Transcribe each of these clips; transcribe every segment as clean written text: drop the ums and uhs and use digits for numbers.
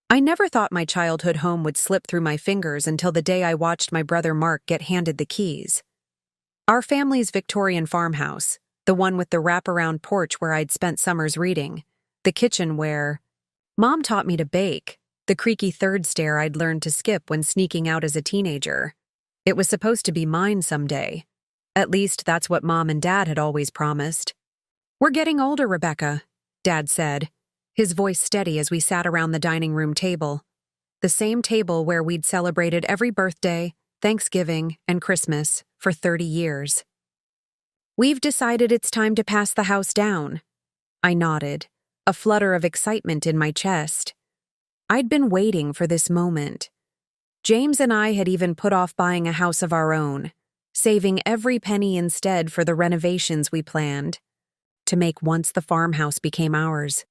I never thought my childhood home would slip through my fingers until the day I watched my brother Mark get handed the keys. Our family's Victorian farmhouse, the one with the wraparound porch where I'd spent summers reading, the kitchen where Mom taught me to bake, the creaky third stair I'd learned to skip when sneaking out as a teenager. It was supposed to be mine someday. At least that's what Mom and Dad had always promised. "We're getting older, Rebecca," Dad said, his voice steady as we sat around the dining room table. The same table where we'd celebrated every birthday, Thanksgiving, and Christmas for 30 years. "We've decided it's time to pass the house down." I nodded, a flutter of excitement in my chest. I'd been waiting for this moment. James and I had even put off buying a house of our own, saving every penny instead for the renovations we planned to make once the farmhouse became ours.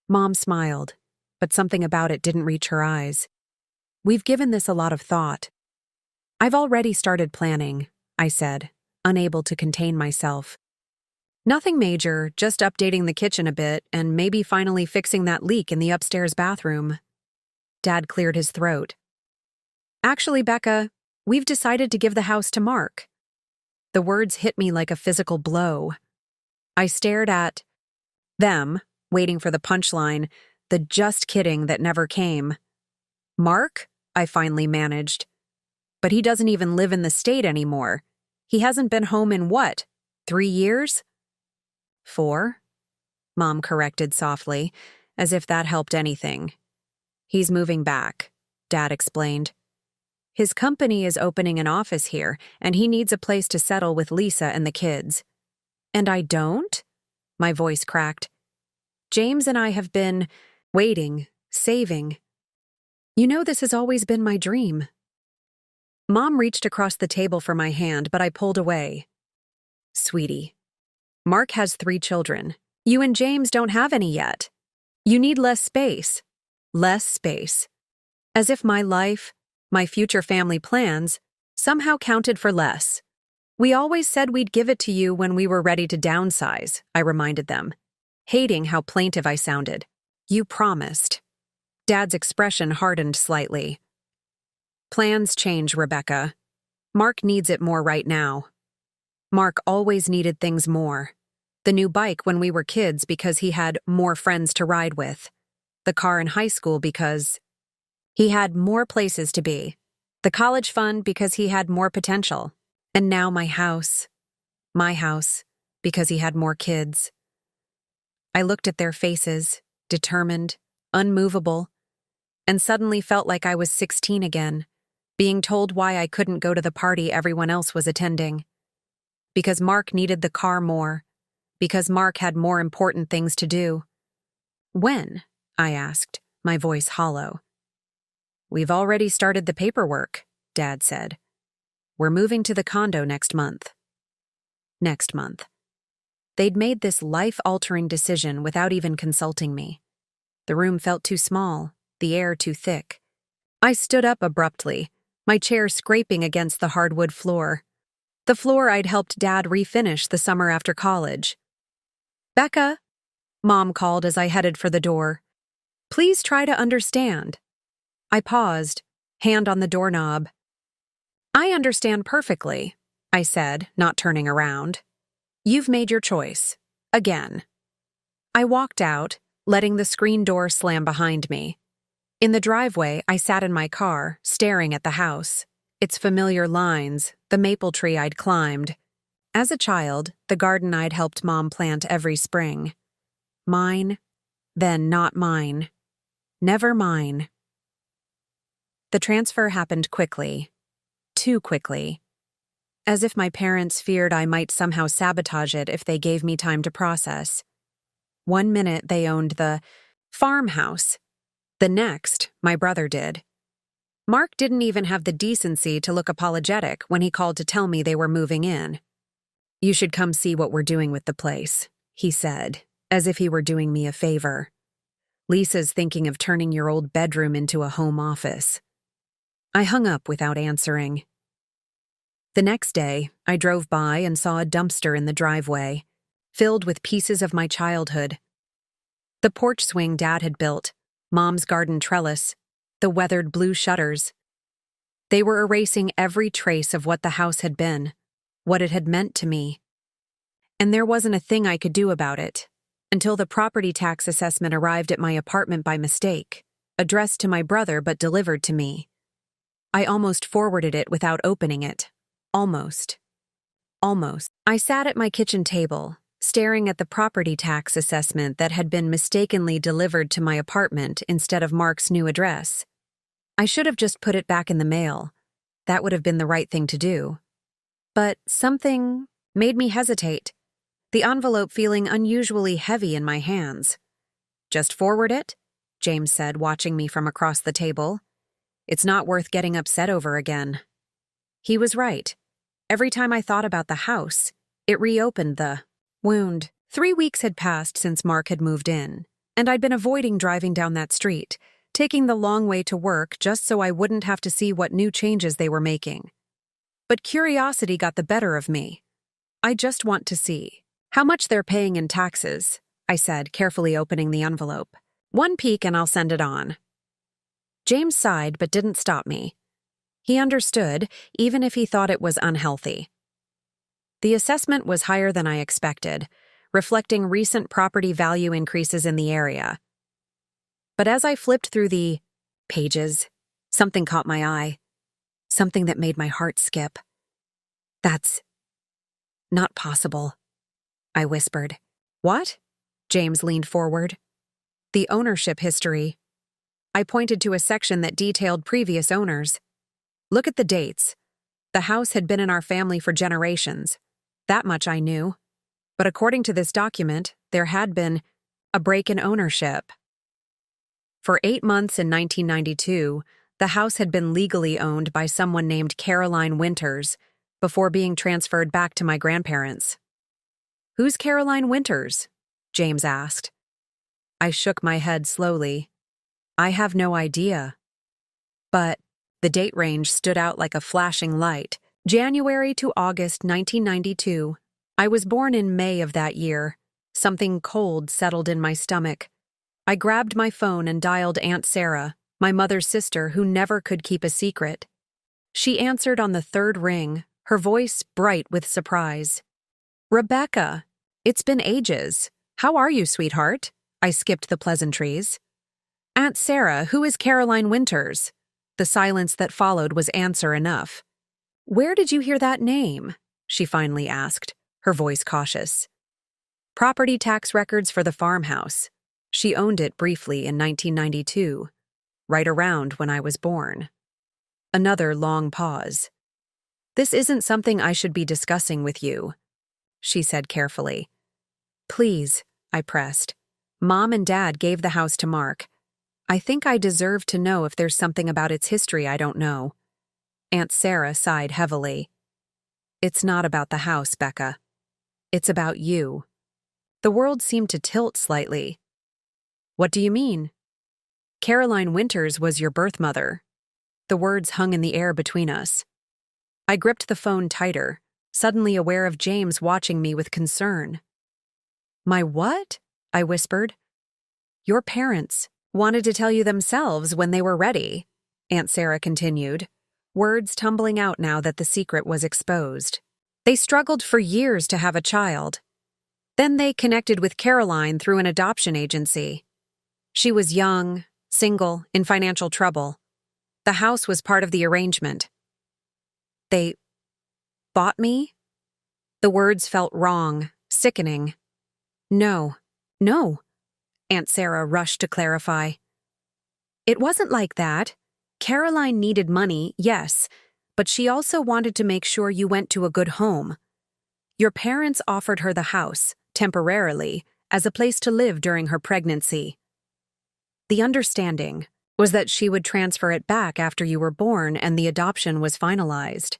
Mom smiled, but something about it didn't reach her eyes. "We've given this a lot of thought." "I've already started planning," I said, unable to contain myself. "Nothing major, just updating the kitchen a bit and maybe finally fixing that leak in the upstairs bathroom." Dad cleared his throat. "Actually, Becca, we've decided to give the house to Mark." The words hit me like a physical blow. I stared at them, waiting for the punchline, the just kidding that never came. "Mark?" I finally managed. "But he doesn't even live in the state anymore. He hasn't been home in what, 3 years?" "4?" Mom corrected softly, as if that helped anything. "He's moving back," Dad explained. "His company is opening an office here, and he needs a place to settle with Lisa and the kids." "And I don't?" My voice cracked. "James and I have been waiting, saving. You know this has always been my dream." Mom reached across the table for my hand, but I pulled away. "Sweetie, Mark has 3 children. You and James don't have any yet. You need less space." Less space. As if my life, my future family plans, somehow counted for less. "We always said we'd give it to you when we were ready to downsize," I reminded them, hating how plaintive I sounded. "You promised." Dad's expression hardened slightly. "Plans change, Rebecca. Mark needs it more right now." Mark always needed things more. The new bike when we were kids because he had more friends to ride with. The car in high school because he had more places to be. The college fund because he had more potential. And now my house, because he had more kids. I looked at their faces, determined, unmovable, and suddenly felt like I was 16 again, being told why I couldn't go to the party everyone else was attending. Because Mark needed the car more, because Mark had more important things to do. "When?" I asked, my voice hollow. "We've already started the paperwork," Dad said. "We're moving to the condo next month." Next month. They'd made this life-altering decision without even consulting me. The room felt too small, the air too thick. I stood up abruptly, my chair scraping against the hardwood floor. The floor I'd helped Dad refinish the summer after college. "Becca," Mom called as I headed for the door. "Please try to understand." I paused, hand on the doorknob. "I understand perfectly," I said, not turning around. "You've made your choice. Again." I walked out, letting the screen door slam behind me. In the driveway, I sat in my car, staring at the house, its familiar lines, the maple tree I'd climbed. As a child, the garden I'd helped Mom plant every spring. Mine, then not mine. Never mine. The transfer happened quickly. Too quickly. As if my parents feared I might somehow sabotage it if they gave me time to process. One minute they owned the farmhouse. The next, my brother did. Mark didn't even have the decency to look apologetic when he called to tell me they were moving in. "You should come see what we're doing with the place," he said, as if he were doing me a favor. "Lisa's thinking of turning your old bedroom into a home office." I hung up without answering. The next day, I drove by and saw a dumpster in the driveway, filled with pieces of my childhood. The porch swing Dad had built, Mom's garden trellis, the weathered blue shutters. They were erasing every trace of what the house had been, what it had meant to me. And there wasn't a thing I could do about it, until the property tax assessment arrived at my apartment by mistake, addressed to my brother but delivered to me. I almost forwarded it without opening it. Almost. I sat at my kitchen table, staring at the property tax assessment that had been mistakenly delivered to my apartment instead of Mark's new address. I should have just put it back in the mail. That would have been the right thing to do. But something made me hesitate, the envelope feeling unusually heavy in my hands. "Just forward it," James said, watching me from across the table. "It's not worth getting upset over again." He was right. Every time I thought about the house, it reopened the wound. 3 weeks had passed since Mark had moved in, and I'd been avoiding driving down that street, taking the long way to work just so I wouldn't have to see what new changes they were making. But curiosity got the better of me. "I just want to see how much they're paying in taxes," I said, carefully opening the envelope. "One peek and I'll send it on." James sighed but didn't stop me. He understood, even if he thought it was unhealthy. The assessment was higher than I expected, reflecting recent property value increases in the area. But as I flipped through the pages, something caught my eye, something that made my heart skip. "That's not possible," I whispered. "What?" James leaned forward. "The ownership history." I pointed to a section that detailed previous owners. "Look at the dates. The house had been in our family for generations. That much I knew. But according to this document, there had been a break in ownership. For 8 months in 1992, the house had been legally owned by someone named Caroline Winters before being transferred back to my grandparents." "Who's Caroline Winters?" James asked. I shook my head slowly. "I have no idea." But the date range stood out like a flashing light. January to August 1992. I was born in May of that year. Something cold settled in my stomach. I grabbed my phone and dialed Aunt Sarah, my mother's sister who never could keep a secret. She answered on the 3rd ring, her voice bright with surprise. "Rebecca, it's been ages. How are you, sweetheart?" I skipped the pleasantries. "Aunt Sarah, who is Caroline Winters?" The silence that followed was answer enough. "Where did you hear that name?" she finally asked, her voice cautious. "Property tax records for the farmhouse. She owned it briefly in 1992, right around when I was born." Another long pause. "This isn't something I should be discussing with you," she said carefully. "Please," I pressed. "Mom and Dad gave the house to Mark. I think I deserve to know if there's something about its history I don't know." Aunt Sarah sighed heavily. "It's not about the house, Becca. It's about you." The world seemed to tilt slightly. "What do you mean?" "Caroline Winters was your birth mother." The words hung in the air between us. I gripped the phone tighter, suddenly aware of James watching me with concern. "My what?" I whispered. "Your parents wanted to tell you themselves when they were ready," Aunt Sarah continued, words tumbling out now that the secret was exposed. "They struggled for years to have a child. Then they connected with Caroline through an adoption agency. She was young, single, in financial trouble. The house was part of the arrangement. They bought me?" The words felt wrong, sickening. No, Aunt Sarah rushed to clarify. "It wasn't like that. Caroline needed money, yes, but she also wanted to make sure you went to a good home. Your parents offered her the house, temporarily, as a place to live during her pregnancy. The understanding was that she would transfer it back after you were born and the adoption was finalized."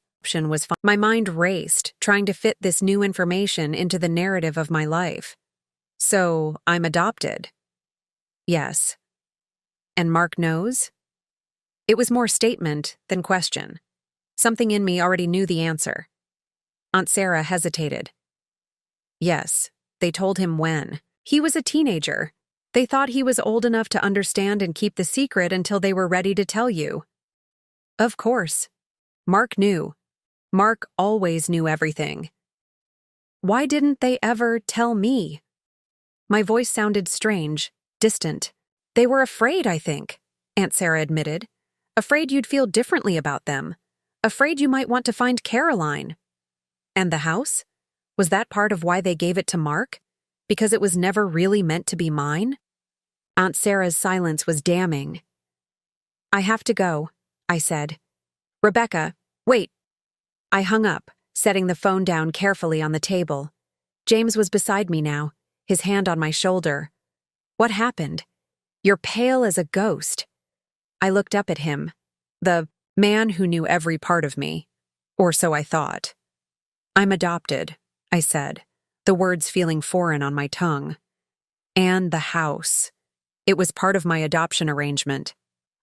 My mind raced, trying to fit this new information into the narrative of my life. "So, I'm adopted?" "Yes." "And Mark knows?" It was more statement than question. Something in me already knew the answer. Aunt Sarah hesitated. "Yes, they told him when. He was a teenager. They thought he was old enough to understand and keep the secret until they were ready to tell you. Of course. Mark knew. Mark always knew everything. Why didn't they ever tell me? My voice sounded strange, distant. They were afraid, I think, Aunt Sarah admitted. Afraid you'd feel differently about them. Afraid you might want to find Caroline. And the house? Was that part of why they gave it to Mark? Because it was never really meant to be mine? Aunt Sarah's silence was damning. I have to go, I said. Rebecca, wait. I hung up, setting the phone down carefully on the table. James was beside me now, his hand on my shoulder. What happened? You're pale as a ghost. I looked up at him, the man who knew every part of me, or so I thought. I'm adopted, I said, the words feeling foreign on my tongue. And the house. It was part of my adoption arrangement.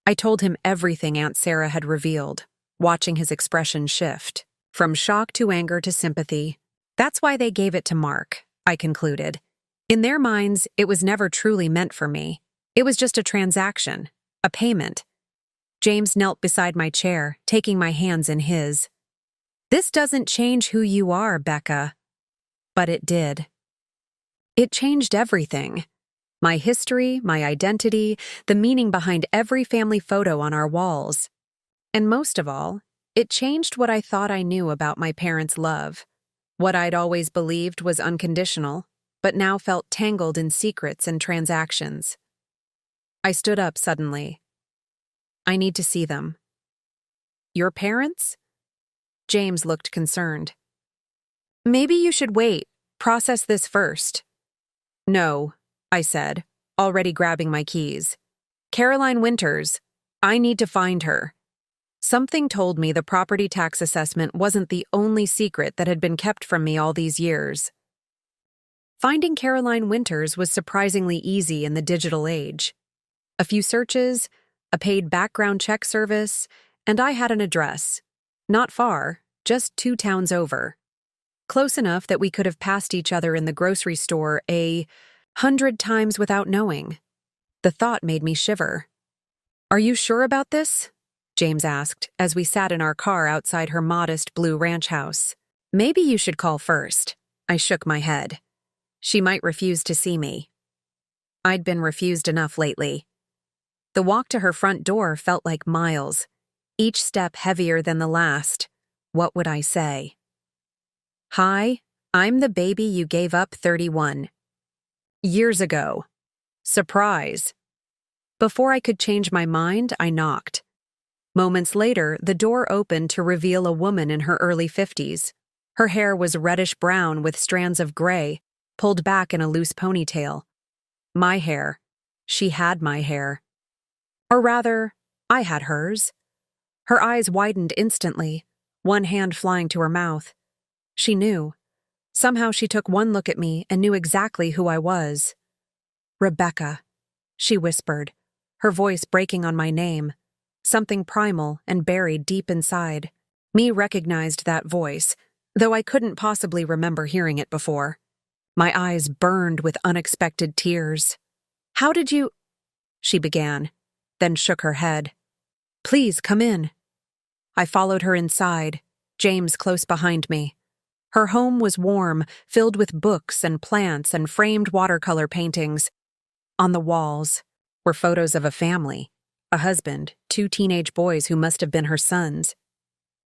I told him everything Aunt Sarah had revealed, watching his expression shift, from shock to anger to sympathy. That's why they gave it to Mark, I concluded. In their minds, it was never truly meant for me. It was just a transaction, a payment. James knelt beside my chair, taking my hands in his. This doesn't change who you are, Becca. But it did. It changed everything. My history, my identity, the meaning behind every family photo on our walls. And most of all, it changed what I thought I knew about my parents' love. What I'd always believed was unconditional, but now felt tangled in secrets and transactions. I stood up suddenly. I need to see them. Your parents? James looked concerned. Maybe you should wait, process this first. No, I said, already grabbing my keys. Caroline Winters, I need to find her. Something told me the property tax assessment wasn't the only secret that had been kept from me all these years. Finding Caroline Winters was surprisingly easy in the digital age. A few searches, a paid background check service, and I had an address. Not far, just 2 towns over. Close enough that we could have passed each other in the grocery store 100 times without knowing. The thought made me shiver. Are you sure about this? James asked as we sat in our car outside her modest blue ranch house. Maybe you should call first. I shook my head. She might refuse to see me. I'd been refused enough lately. The walk to her front door felt like miles, each step heavier than the last. What would I say? Hi, I'm the baby you gave up 31 years ago. Surprise. Before I could change my mind, I knocked. Moments later, the door opened to reveal a woman in her early 50s. Her hair was reddish-brown with strands of gray, pulled back in a loose ponytail. My hair. She had my hair. Or rather, I had hers. Her eyes widened instantly, one hand flying to her mouth. She knew. Somehow she took one look at me and knew exactly who I was. Rebecca, she whispered, her voice breaking on my name, something primal and buried deep inside. Me recognized that voice, though I couldn't possibly remember hearing it before. My eyes burned with unexpected tears. How did you... She began, then shook her head. Please, come in. I followed her inside, James close behind me. Her home was warm, filled with books and plants and framed watercolor paintings. On the walls were photos of a family, a husband, 2 teenage boys who must have been her sons.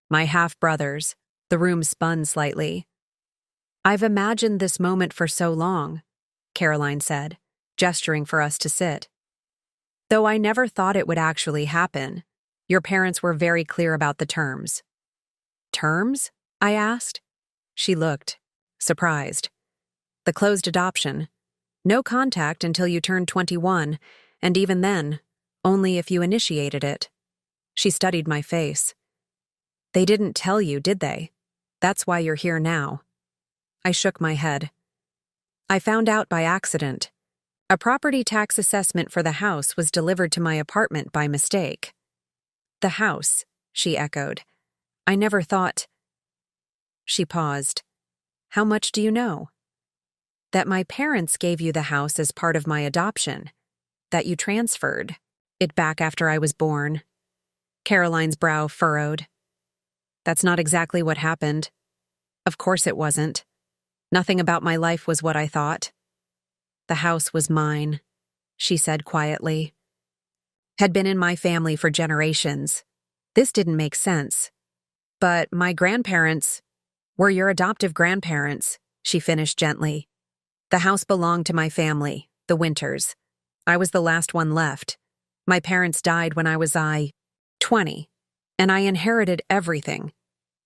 My half-brothers. The room spun slightly. I've imagined this moment for so long, Caroline said, gesturing for us to sit. Though I never thought it would actually happen, your parents were very clear about the terms. Terms? I asked. She looked, surprised. The closed adoption. No contact until you turned 21, and even then, only if you initiated it. She studied my face. They didn't tell you, did they? That's why you're here now. I shook my head. I found out by accident. A property tax assessment for the house was delivered to my apartment by mistake. The house, she echoed. I never thought... She paused. How much do you know? That my parents gave you the house as part of my adoption, that you transferred it back after I was born. Caroline's brow furrowed. That's not exactly what happened. Of course it wasn't. Nothing about my life was what I thought. The house was mine, she said quietly. Had been in my family for generations. This didn't make sense. But my grandparents were your adoptive grandparents, she finished gently. The house belonged to my family, the Winters. I was the last one left. My parents died when I was 20, and I inherited everything,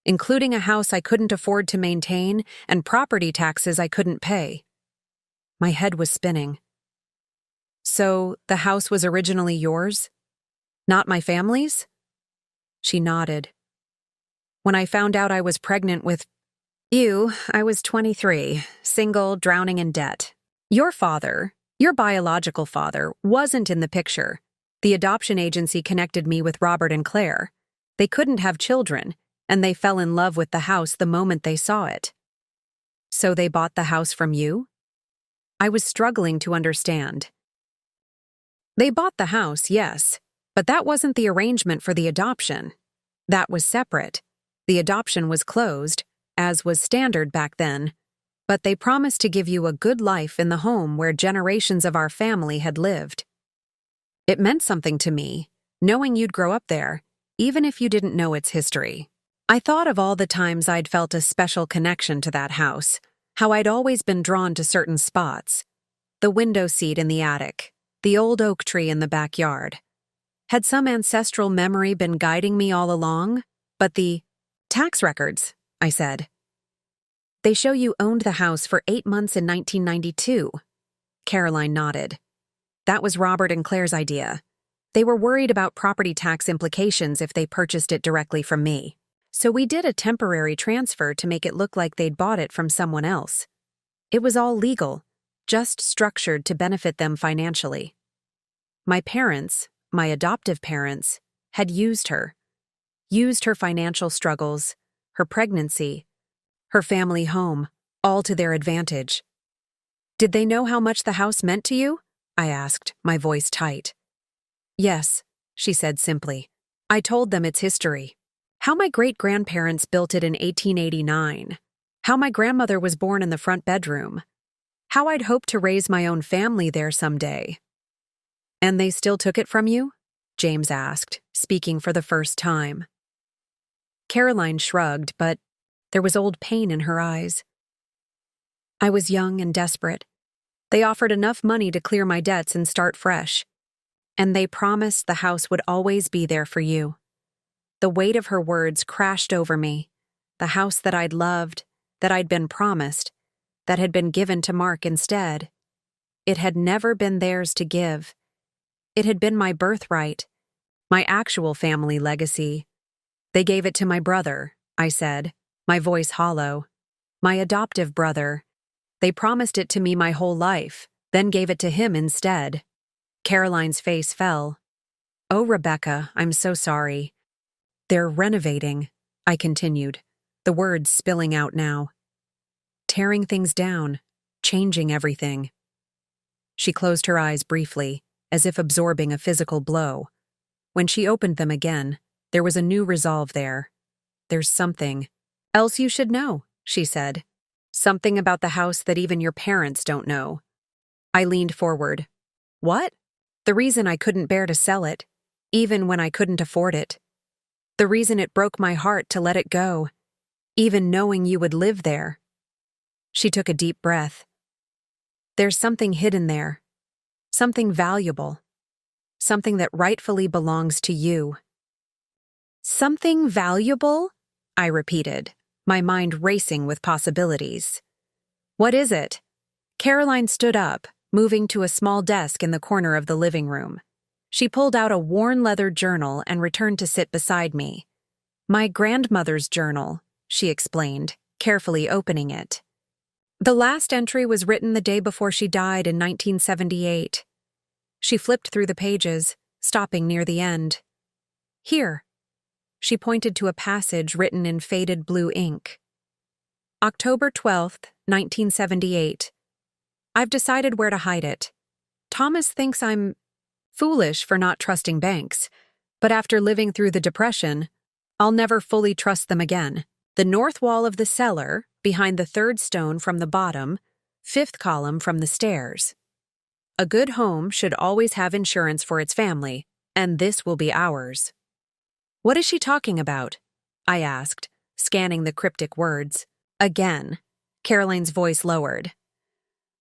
including a house I couldn't afford to maintain and property taxes I couldn't pay. My head was spinning. So, the house was originally yours? Not my family's? She nodded. When I found out I was pregnant with you, I was 23, single, drowning in debt. Your father, your biological father, wasn't in the picture. The adoption agency connected me with Robert and Claire. They couldn't have children, and they fell in love with the house the moment they saw it. So they bought the house from you? I was struggling to understand. They bought the house, yes, but that wasn't the arrangement for the adoption. That was separate. The adoption was closed, as was standard back then, but they promised to give you a good life in the home where generations of our family had lived. It meant something to me, knowing you'd grow up there, even if you didn't know its history. I thought of all the times I'd felt a special connection to that house, how I'd always been drawn to certain spots. The window seat in the attic, the old oak tree in the backyard. Had some ancestral memory been guiding me all along? But the tax records, I said. They show you owned the house for 8 months in 1992. Caroline nodded. That was Robert and Claire's idea. They were worried about property tax implications if they purchased it directly from me. So we did a temporary transfer to make it look like they'd bought it from someone else. It was all legal, just structured to benefit them financially. My parents, my adoptive parents, had used her financial struggles, her pregnancy, her family home, all to their advantage. Did they know how much the house meant to you? I asked, my voice tight. Yes, she said simply. I told them its history. How my great-grandparents built it in 1889. How my grandmother was born in the front bedroom. How I'd hoped to raise my own family there someday. And they still took it from you? James asked, speaking for the first time. Caroline shrugged, but there was old pain in her eyes. I was young and desperate. They offered enough money to clear my debts and start fresh. And they promised the house would always be there for you. The weight of her words crashed over me. The house that I'd loved, that I'd been promised, that had been given to Mark instead. It had never been theirs to give. It had been my birthright, my actual family legacy. They gave it to my brother, I said, my voice hollow. My adoptive brother. They promised it to me my whole life, then gave it to him instead. Caroline's face fell. Oh, Rebecca, I'm so sorry. They're renovating, I continued, the words spilling out now. Tearing things down, changing everything. She closed her eyes briefly, as if absorbing a physical blow. When she opened them again, there was a new resolve there. There's something else you should know, she said. Something about the house that even your parents don't know. I leaned forward. What? The reason I couldn't bear to sell it, even when I couldn't afford it. The reason it broke my heart to let it go, even knowing you would live there. She took a deep breath. There's something hidden there. Something valuable. Something that rightfully belongs to you. Something valuable? I repeated, my mind racing with possibilities. What is it? Caroline stood up, moving to a small desk in the corner of the living room. She pulled out a worn leather journal and returned to sit beside me. My grandmother's journal, she explained, carefully opening it. The last entry was written the day before she died in 1978. She flipped through the pages, stopping near the end. Here. She pointed to a passage written in faded blue ink. October 12th, 1978. I've decided where to hide it. Thomas thinks I'm Foolish for not trusting banks. But after living through the Depression, I'll never fully trust them again. The north wall of the cellar, behind the third stone from the bottom, fifth column from the stairs. A good home should always have insurance for its family, and this will be ours. What is she talking about? I asked, scanning the cryptic words. Again, Caroline's voice lowered.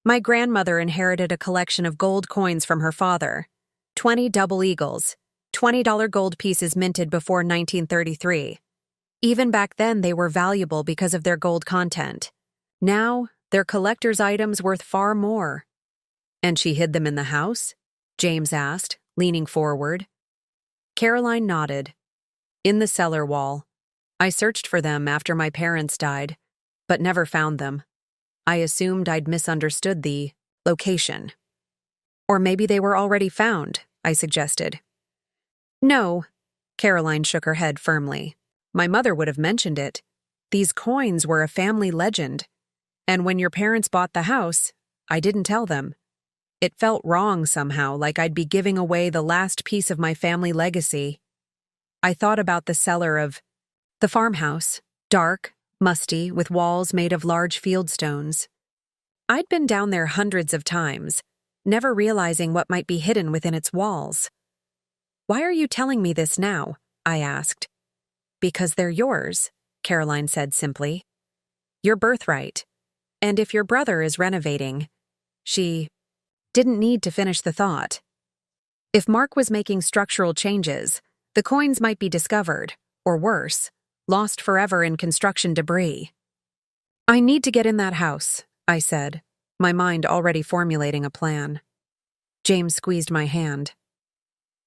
My grandmother inherited a collection of gold coins from her father. 20 double eagles, $20 gold pieces minted before 1933. Even back then, they were valuable because of their gold content. Now, they're collector's items worth far more. And she hid them in the house? James asked, leaning forward. Caroline nodded. In the cellar wall. I searched for them after my parents died, but never found them. I assumed I'd misunderstood the location. Or maybe they were already found, I suggested. No, Caroline shook her head firmly. My mother would have mentioned it. These coins were a family legend. And when your parents bought the house, I didn't tell them. It felt wrong somehow, like I'd be giving away the last piece of my family legacy. I thought about the cellar of the farmhouse, dark, musty, with walls made of large field stones. I'd been down there hundreds of times, never realizing what might be hidden within its walls. Why are you telling me this now? I asked. Because they're yours, Caroline said simply. Your birthright. And if your brother is renovating, she didn't need to finish the thought. If Mark was making structural changes, the coins might be discovered, or worse, lost forever in construction debris. I need to get in that house, I said, my mind already formulating a plan. James squeezed my hand.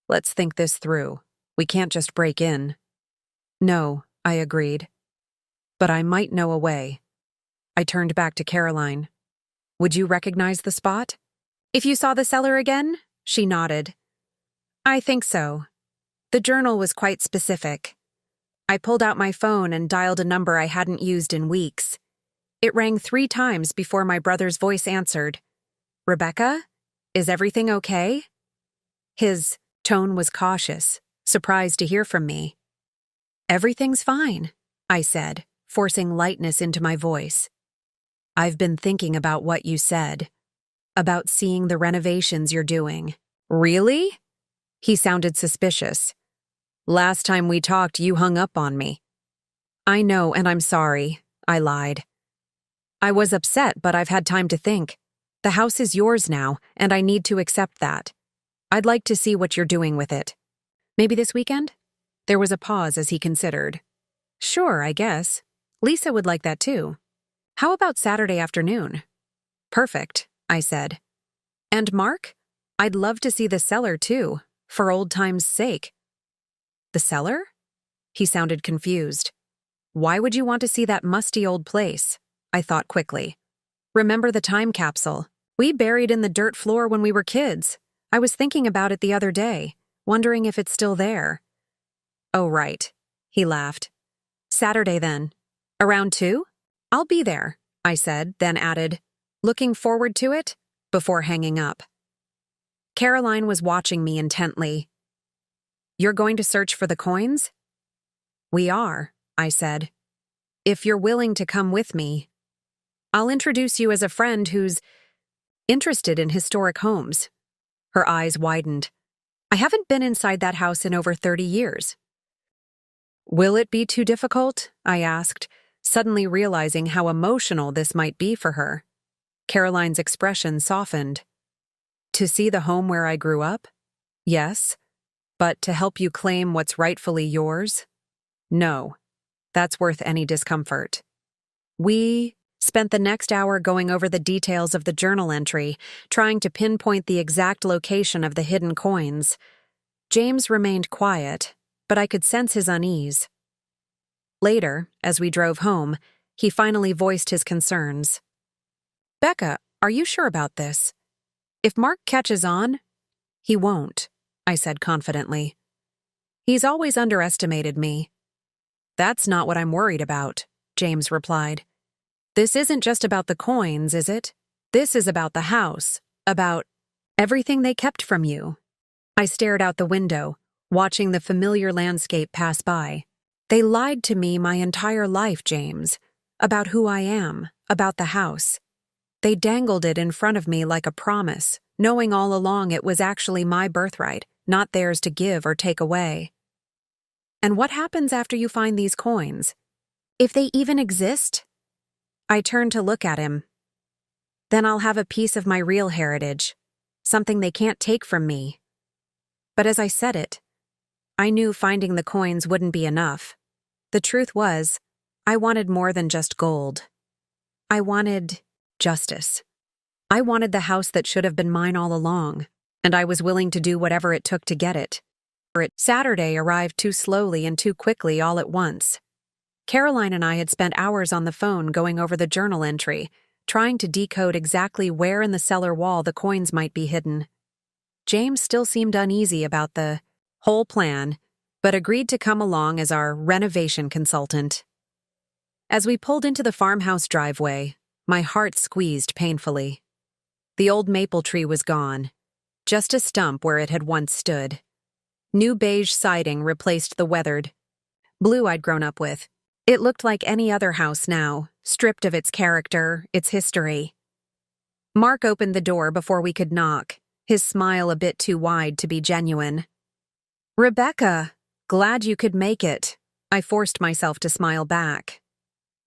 Let's think this through. We can't just break in. No, I agreed. But I might know a way. I turned back to Caroline. Would you recognize the spot? If you saw the cellar again? She nodded. I think so. The journal was quite specific. I pulled out my phone and dialed a number I hadn't used in weeks. It rang 3 times before my brother's voice answered. Rebecca? Is everything okay? His tone was cautious, surprised to hear from me. Everything's fine, I said, forcing lightness into my voice. I've been thinking about what you said. About seeing the renovations you're doing. Really? He sounded suspicious. Last time we talked, you hung up on me. I know, and I'm sorry, I lied. I was upset, but I've had time to think. The house is yours now, and I need to accept that. I'd like to see what you're doing with it. Maybe this weekend? There was a pause as he considered. Sure, I guess. Lisa would like that too. How about Saturday afternoon? Perfect, I said. And Mark? I'd love to see the cellar too, for old time's sake. The cellar? He sounded confused. Why would you want to see that musty old place? I thought quickly. Remember the time capsule? We buried in the dirt floor when we were kids. I was thinking about it the other day, wondering if it's still there. Oh, right. He laughed. Saturday then. Around 2? I'll be there, I said, then added, looking forward to it, before hanging up. Caroline was watching me intently. You're going to search for the coins? We are, I said. If you're willing to come with me, I'll introduce you as a friend who's interested in historic homes. Her eyes widened. I haven't been inside that house in over 30 years. Will it be too difficult? I asked, suddenly realizing how emotional this might be for her. Caroline's expression softened. To see the home where I grew up? Yes. But to help you claim what's rightfully yours? No. That's worth any discomfort. We spent the next hour going over the details of the journal entry, trying to pinpoint the exact location of the hidden coins. James remained quiet, but I could sense his unease. Later, as we drove home, he finally voiced his concerns. Becca, are you sure about this? If Mark catches on, he won't, I said confidently. He's always underestimated me. That's not what I'm worried about, James replied. This isn't just about the coins, is it? This is about the house, about everything they kept from you. I stared out the window, watching the familiar landscape pass by. They lied to me my entire life, James. About who I am, about the house. They dangled it in front of me like a promise, knowing all along it was actually my birthright, not theirs to give or take away. And what happens after you find these coins? If they even exist? I turned to look at him. Then I'll have a piece of my real heritage, something they can't take from me. But as I said it, I knew finding the coins wouldn't be enough. The truth was, I wanted more than just gold. I wanted justice. I wanted the house that should have been mine all along, and I was willing to do whatever it took to get it. Saturday arrived too slowly and too quickly all at once. Caroline and I had spent hours on the phone going over the journal entry, trying to decode exactly where in the cellar wall the coins might be hidden. James still seemed uneasy about the whole plan, but agreed to come along as our renovation consultant. As we pulled into the farmhouse driveway, my heart squeezed painfully. The old maple tree was gone, just a stump where it had once stood. New beige siding replaced the weathered blue I'd grown up with. It looked like any other house now, stripped of its character, its history. Mark opened the door before we could knock, his smile a bit too wide to be genuine. "Rebecca, glad you could make it." I forced myself to smile back.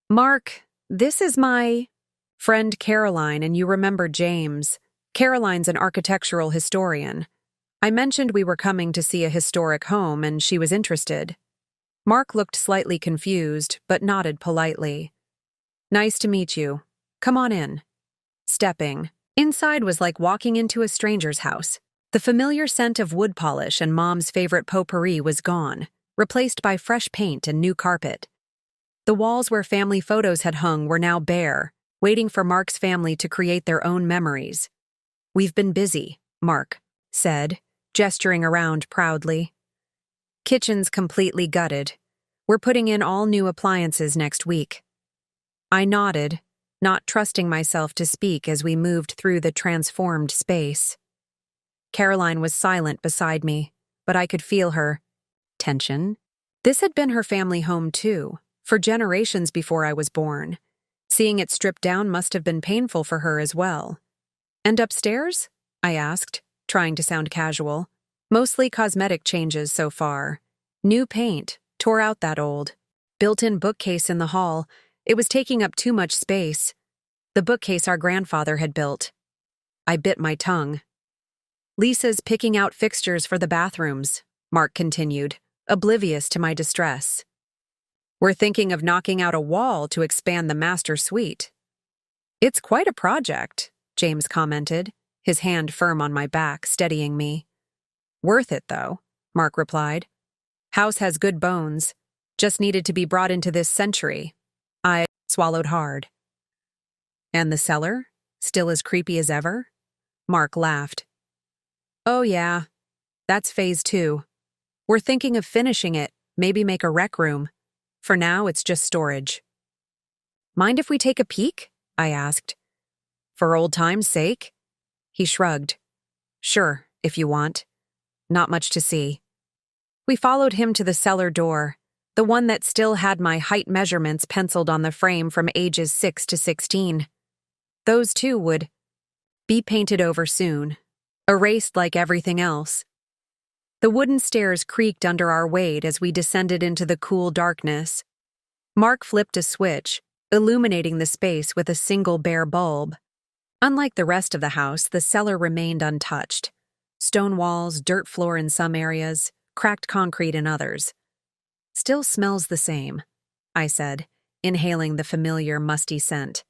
"Mark, this is my friend Caroline, and you remember James. Caroline's an architectural historian. I mentioned we were coming to see a historic home, and she was interested." Mark looked slightly confused, but nodded politely. "Nice to meet you. Come on in." Stepping inside was like walking into a stranger's house. The familiar scent of wood polish and Mom's favorite potpourri was gone, replaced by fresh paint and new carpet. The walls where family photos had hung were now bare, waiting for Mark's family to create their own memories. "We've been busy," Mark said, gesturing around proudly. "Kitchen's completely gutted. We're putting in all new appliances next week." I nodded, not trusting myself to speak as we moved through the transformed space. Caroline was silent beside me, but I could feel her tension. This had been her family home too, for generations before I was born. Seeing it stripped down must have been painful for her as well. "And upstairs?" I asked, trying to sound casual. "Mostly cosmetic changes so far. New paint, tore out that old built-in bookcase in the hall. It was taking up too much space. The bookcase our grandfather had built." I bit my tongue. "Lisa's picking out fixtures for the bathrooms," Mark continued, oblivious to my distress. "We're thinking of knocking out a wall to expand the master suite." "It's quite a project," James commented, his hand firm on my back, steadying me. "Worth it, though," Mark replied. "House has good bones, just needed to be brought into this century." I swallowed hard. "And the cellar? Still as creepy as ever?" Mark laughed. "Oh yeah, that's phase 2. We're thinking of finishing it, maybe make a rec room. For now, it's just storage." "Mind if we take a peek?" I asked. "For old time's sake?" He shrugged. "Sure, if you want. Not much to see." We followed him to the cellar door, the one that still had my height measurements penciled on the frame from ages 6 to 16. Those too would be painted over soon, erased like everything else. The wooden stairs creaked under our weight as we descended into the cool darkness. Mark flipped a switch, illuminating the space with a single bare bulb. Unlike the rest of the house, the cellar remained untouched. Stone walls, dirt floor in some areas, cracked concrete in others. "Still smells the same," I said, inhaling the familiar musty scent.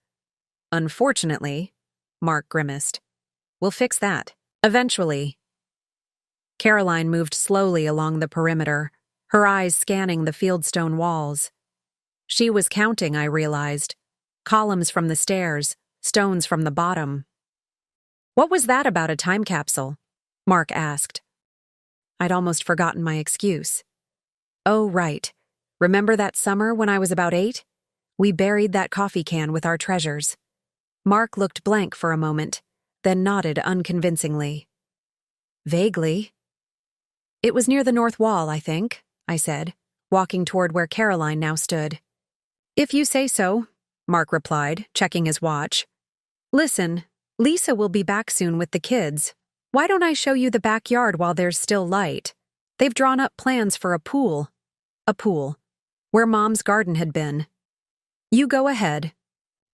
"Unfortunately," Mark grimaced. "We'll fix that. Eventually." Caroline moved slowly along the perimeter, her eyes scanning the fieldstone walls. She was counting, I realized. Columns from the stairs, stones from the bottom. "What was that about a time capsule?" Mark asked. I'd almost forgotten my excuse. "Oh, right. Remember that summer when I was about 8? We buried that coffee can with our treasures." Mark looked blank for a moment, then nodded unconvincingly. "Vaguely. It was near the north wall, I think, I said, walking toward where Caroline now stood. If you say so, Mark replied, checking his watch. Listen, Lisa will be back soon with the kids. Why don't I show you the backyard while there's still light? They've drawn up plans for a pool. A pool, where Mom's garden had been. You go ahead,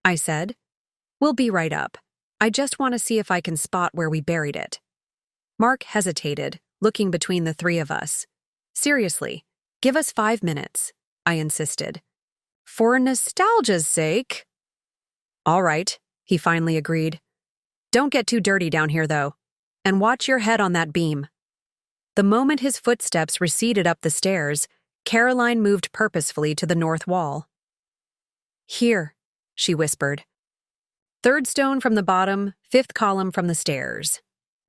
I said. We'll be right up. I just want to see if I can spot where we buried it. Mark hesitated, looking between the three of us. Seriously, give us 5 minutes, I insisted. For nostalgia's sake. All right, he finally agreed. Don't get too dirty down here, though. And watch your head on that beam. The moment his footsteps receded up the stairs, Caroline moved purposefully to the north wall. Here, she whispered. 3rd stone from the bottom, 5th column from the stairs.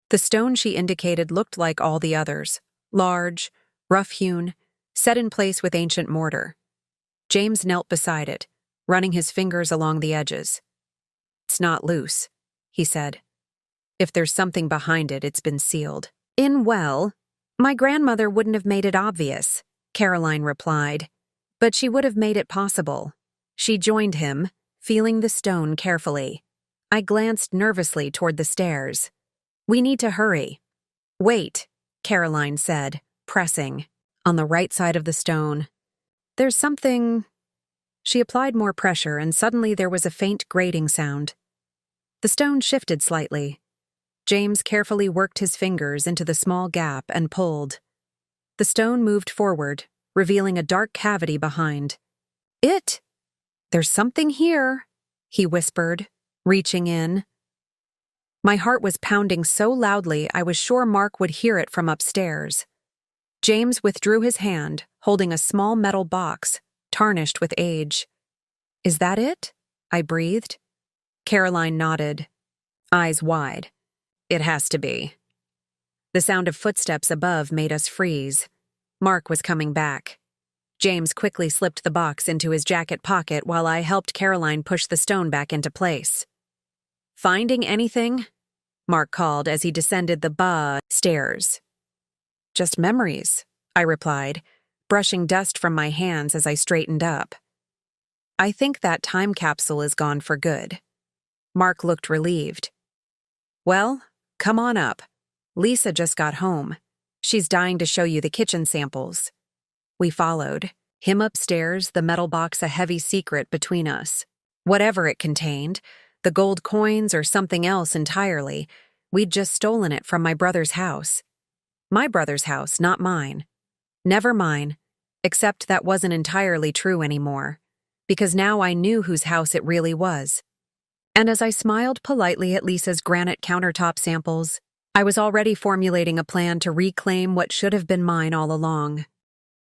The stone she indicated looked like all the others, large, rough-hewn, set in place with ancient mortar. James knelt beside it, running his fingers along the edges. It's not loose, he said. If there's something behind it, it's been sealed. Well, my grandmother wouldn't have made it obvious, Caroline replied, but she would have made it possible. She joined him, feeling the stone carefully. I glanced nervously toward the stairs. We need to hurry. Wait, Caroline said, pressing, on the right side of the stone. There's something... She applied more pressure, and suddenly there was a faint grating sound. The stone shifted slightly. James carefully worked his fingers into the small gap and pulled. The stone moved forward, revealing a dark cavity behind. There's something here, he whispered, reaching in. My heart was pounding so loudly I was sure Mark would hear it from upstairs. James withdrew his hand, holding a small metal box, tarnished with age. Is that it? I breathed. Caroline nodded, eyes wide. It has to be. The sound of footsteps above made us freeze. Mark was coming back. James quickly slipped the box into his jacket pocket while I helped Caroline push the stone back into place. Finding anything? Mark called as he descended the stairs. Just memories, I replied, brushing dust from my hands as I straightened up. I think that time capsule is gone for good. Mark looked relieved. Well, come on up. Lisa just got home. She's dying to show you the kitchen samples. We followed, him upstairs, the metal box a heavy secret between us. Whatever it contained, the gold coins or something else entirely, we'd just stolen it from my brother's house. My brother's house, not mine. Never mine, except that wasn't entirely true anymore, because now I knew whose house it really was. And as I smiled politely at Lisa's granite countertop samples, I was already formulating a plan to reclaim what should have been mine all along.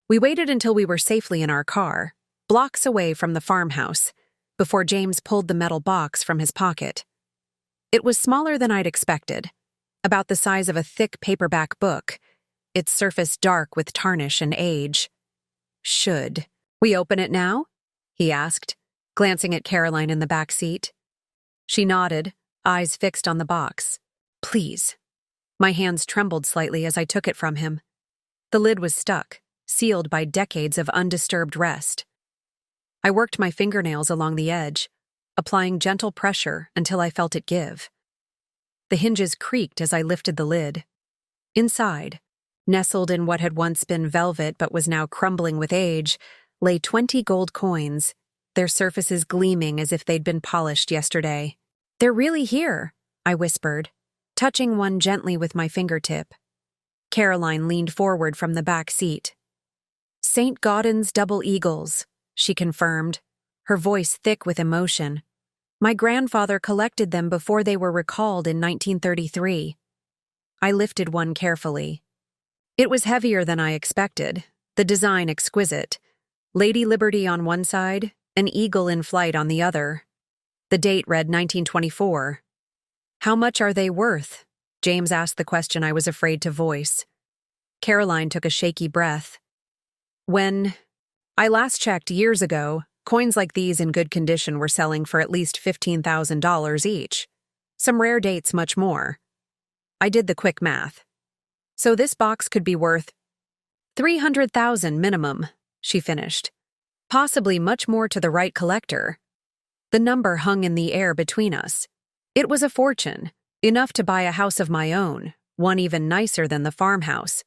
We waited until we were safely in our car, blocks away from the farmhouse, before James pulled the metal box from his pocket. It was smaller than I'd expected, about the size of a thick paperback book, its surface dark with tarnish and age. Should we open it now? He asked, glancing at Caroline in the back seat. She nodded, eyes fixed on the box. Please. My hands trembled slightly as I took it from him. The lid was stuck, sealed by decades of undisturbed rest. I worked my fingernails along the edge, applying gentle pressure until I felt it give. The hinges creaked as I lifted the lid. Inside, nestled in what had once been velvet but was now crumbling with age, lay 20 gold coins, their surfaces gleaming as if they'd been polished yesterday. They're really here, I whispered, touching one gently with my fingertip. Caroline leaned forward from the back seat. St. Gaudens's double eagles, she confirmed, her voice thick with emotion. My grandfather collected them before they were recalled in 1933. I lifted one carefully. It was heavier than I expected, the design exquisite. Lady Liberty on one side, an eagle in flight on the other. The date read 1924. How much are they worth? James asked the question I was afraid to voice. Caroline took a shaky breath. When I last checked years ago, coins like these in good condition were selling for at least $15,000 each. Some rare dates much more. I did the quick math. So this box could be worth 300,000 minimum, she finished. Possibly much more to the right collector. The number hung in the air between us. It was a fortune, enough to buy a house of my own, one even nicer than the farmhouse.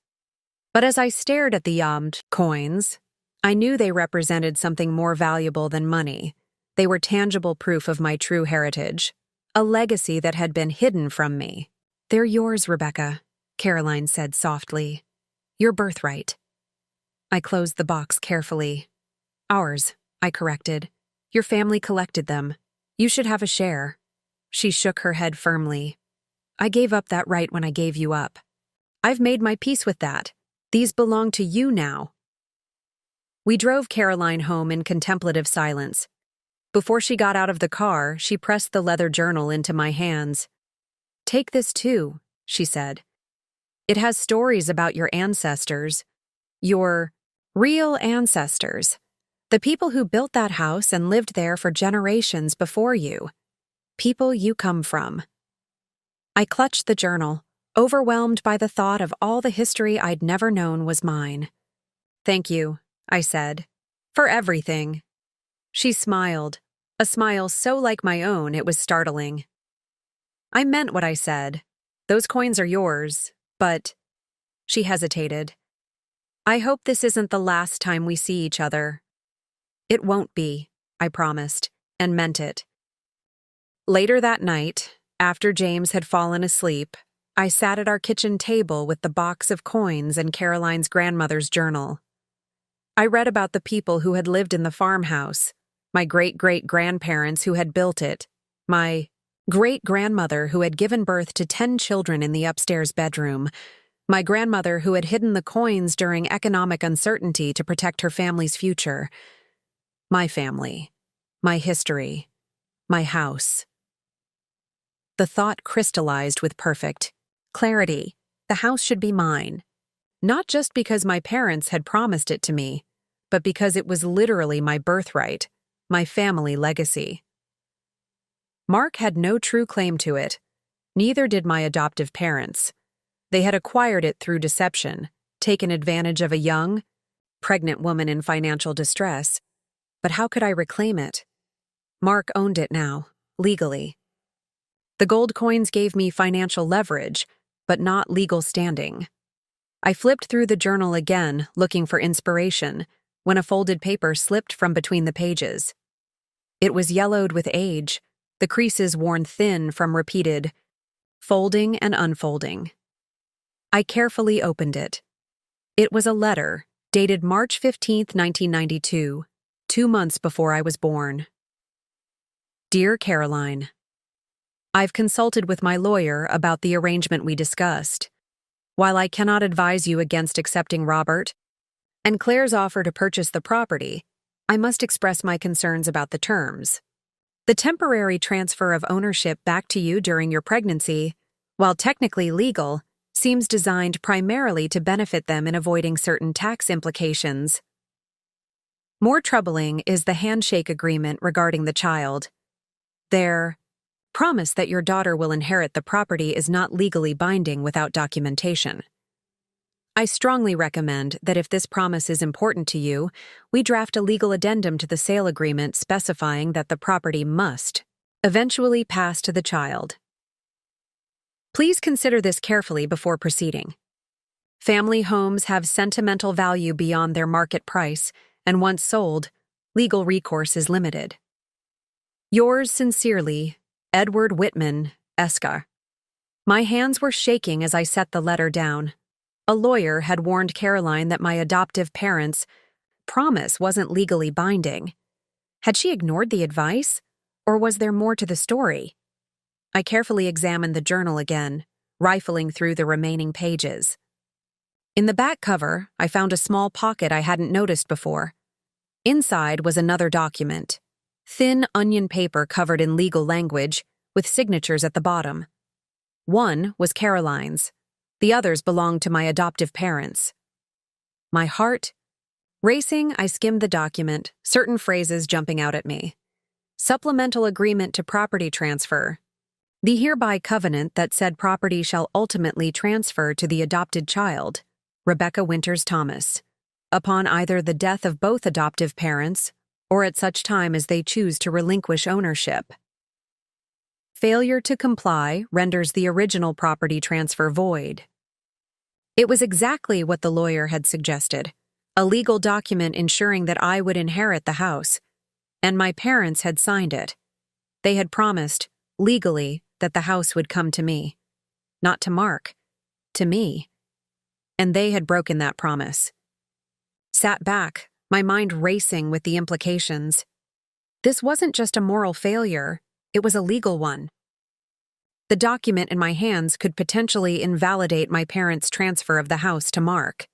But as I stared at the coins, I knew they represented something more valuable than money. They were tangible proof of my true heritage, a legacy that had been hidden from me. "They're yours, Rebecca," Caroline said softly. "Your birthright." I closed the box carefully. "Ours," I corrected. "Your family collected them. You should have a share." She shook her head firmly. "I gave up that right when I gave you up. I've made my peace with that. These belong to you now." We drove Caroline home in contemplative silence. Before she got out of the car, she pressed the leather journal into my hands. "Take this too," she said. "It has stories about your ancestors. Your real ancestors. The people who built that house and lived there for generations before you. People you come from." I clutched the journal, overwhelmed by the thought of all the history I'd never known was mine. "Thank you," I said, "for everything." She smiled, a smile so like my own it was startling. "I meant what I said. Those coins are yours, but—" She hesitated. "I hope this isn't the last time we see each other." "It won't be," I promised, and meant it. Later that night, after James had fallen asleep, I sat at our kitchen table with the box of coins and Caroline's grandmother's journal. I read about the people who had lived in the farmhouse, my great-great-grandparents who had built it, my great-grandmother who had given birth to 10 children in the upstairs bedroom, my grandmother who had hidden the coins during economic uncertainty to protect her family's future. My family, my history, my house. The thought crystallized with perfect clarity. The house should be mine. Not just because my parents had promised it to me, but because it was literally my birthright, my family legacy. Mark had no true claim to it. Neither did my adoptive parents. They had acquired it through deception, taken advantage of a young, pregnant woman in financial distress. But how could I reclaim it? Mark owned it now, legally. The gold coins gave me financial leverage, but not legal standing. I flipped through the journal again, looking for inspiration, when a folded paper slipped from between the pages. It was yellowed with age, the creases worn thin from repeated folding and unfolding. I carefully opened it. It was a letter, dated March 15, 1992, 2 months before I was born. Dear Caroline, I've consulted with my lawyer about the arrangement we discussed. While I cannot advise you against accepting Robert and Claire's offer to purchase the property, I must express my concerns about the terms. The temporary transfer of ownership back to you during your pregnancy, while technically legal, seems designed primarily to benefit them in avoiding certain tax implications. More troubling is the handshake agreement regarding the child. Their promise that your daughter will inherit the property is not legally binding without documentation. I strongly recommend that if this promise is important to you, we draft a legal addendum to the sale agreement specifying that the property must eventually pass to the child. Please consider this carefully before proceeding. Family homes have sentimental value beyond their market price, and once sold, legal recourse is limited. Yours sincerely, Edward Whitman, Esq. My hands were shaking as I set the letter down. A lawyer had warned Caroline that my adoptive parents' promise wasn't legally binding. Had she ignored the advice, or was there more to the story? I carefully examined the journal again, rifling through the remaining pages. In the back cover, I found a small pocket I hadn't noticed before. Inside was another document, thin onion paper covered in legal language, with signatures at the bottom. One was Caroline's. The others belonged to my adoptive parents. My heart racing, I skimmed the document, certain phrases jumping out at me. Supplemental agreement to property transfer. The hereby covenant that said property shall ultimately transfer to the adopted child, Rebecca Winters Thomas, upon either the death of both adoptive parents or at such time as they choose to relinquish ownership. Failure to comply renders the original property transfer void. It was exactly what the lawyer had suggested, a legal document ensuring that I would inherit the house, and my parents had signed it. They had promised, legally, that the house would come to me. Not to Mark, to me. And they had broken that promise. Sat back, my mind racing with the implications. This wasn't just a moral failure, it was a legal one. The document in my hands could potentially invalidate my parents' transfer of the house to Mark.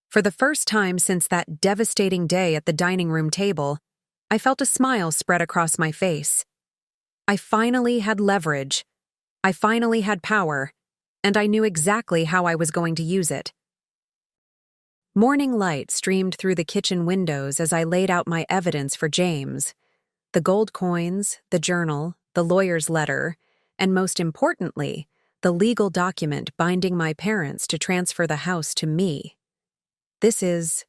For the first time since that devastating day at the dining room table, I felt a smile spread across my face. I finally had leverage. I finally had power, and I knew exactly how I was going to use it. Morning light streamed through the kitchen windows as I laid out my evidence for James. The gold coins, the journal, the lawyer's letter, and most importantly, the legal document binding my parents to transfer the house to me. This is...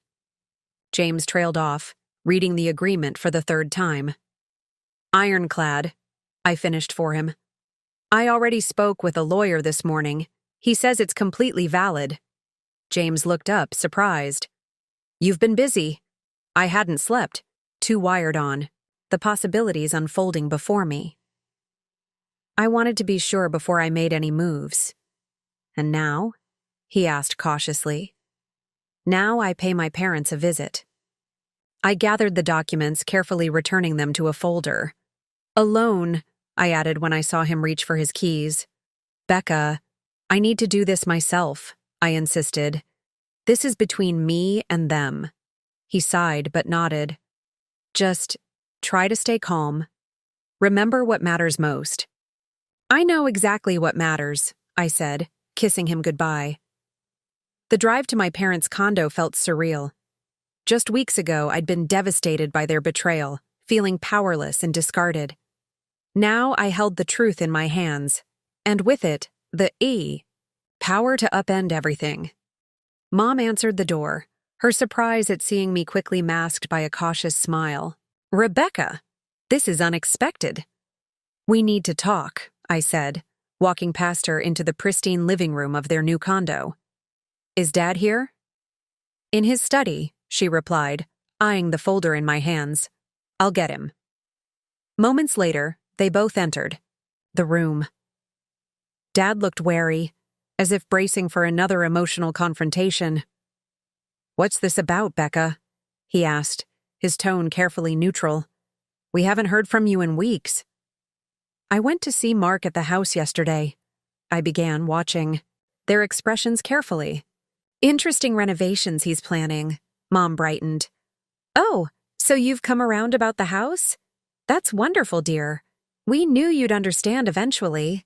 James trailed off, reading the agreement for the third time. Ironclad, I finished for him. I already spoke with a lawyer this morning. He says it's completely valid. James looked up, surprised. You've been busy. I hadn't slept, too wired on, the possibilities unfolding before me. I wanted to be sure before I made any moves. And now? He asked cautiously. Now I pay my parents a visit. I gathered the documents, carefully returning them to a folder. Alone, I added when I saw him reach for his keys. Becca, I need to do this myself, I insisted. This is between me and them. He sighed but nodded. Just try to stay calm. Remember what matters most. I know exactly what matters, I said, kissing him goodbye. The drive to my parents' condo felt surreal. Just weeks ago, I'd been devastated by their betrayal, feeling powerless and discarded. Now I held the truth in my hands, and with it, the power to upend everything. Mom answered the door, her surprise at seeing me quickly masked by a cautious smile. Rebecca, this is unexpected. We need to talk, I said, walking past her into the pristine living room of their new condo. Is Dad here? In his study, she replied, eyeing the folder in my hands. I'll get him. Moments later, they both entered the room. Dad looked wary, as if bracing for another emotional confrontation. What's this about, Becca? He asked, his tone carefully neutral. We haven't heard from you in weeks. I went to see Mark at the house yesterday. I began, watching their expressions carefully. Interesting renovations he's planning. Mom brightened. Oh, so you've come around about the house? That's wonderful, dear. We knew you'd understand eventually.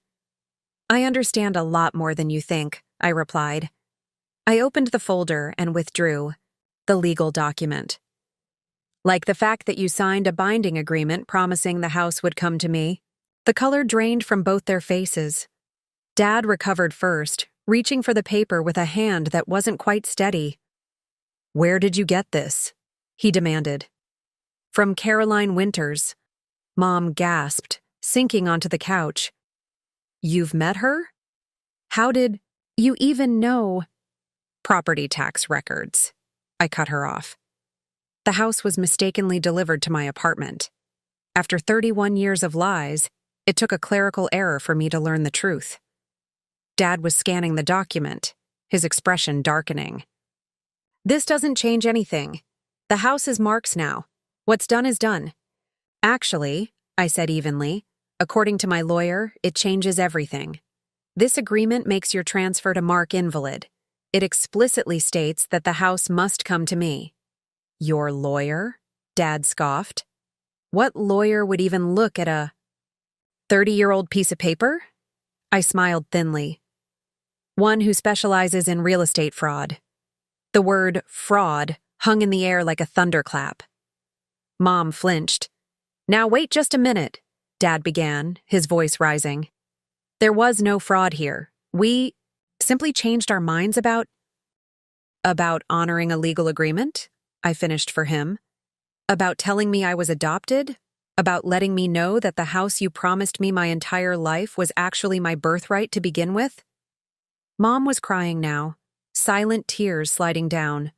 I understand a lot more than you think, I replied. I opened the folder and withdrew the legal document. Like the fact that you signed a binding agreement promising the house would come to me. The color drained from both their faces. Dad recovered first, reaching for the paper with a hand that wasn't quite steady. Where did you get this? He demanded. From Caroline Winters. Mom gasped, sinking onto the couch. You've met her? How did you even know? Property tax records. I cut her off. The house was mistakenly delivered to my apartment. After 31 years of lies, it took a clerical error for me to learn the truth. Dad was scanning the document, his expression darkening. This doesn't change anything. The house is Mark's now. What's done is done. Actually, I said evenly, according to my lawyer, it changes everything. This agreement makes your transfer to Mark invalid. It explicitly states that the house must come to me. Your lawyer? Dad scoffed. What lawyer would even look at a 30-year-old piece of paper? I smiled thinly. One who specializes in real estate fraud. The word fraud hung in the air like a thunderclap. Mom flinched. Now wait just a minute. Dad began, his voice rising. There was no fraud here. We simply changed our minds about honoring a legal agreement, I finished for him. About telling me I was adopted. About letting me know that the house you promised me my entire life was actually my birthright to begin with. Mom was crying now, silent tears sliding down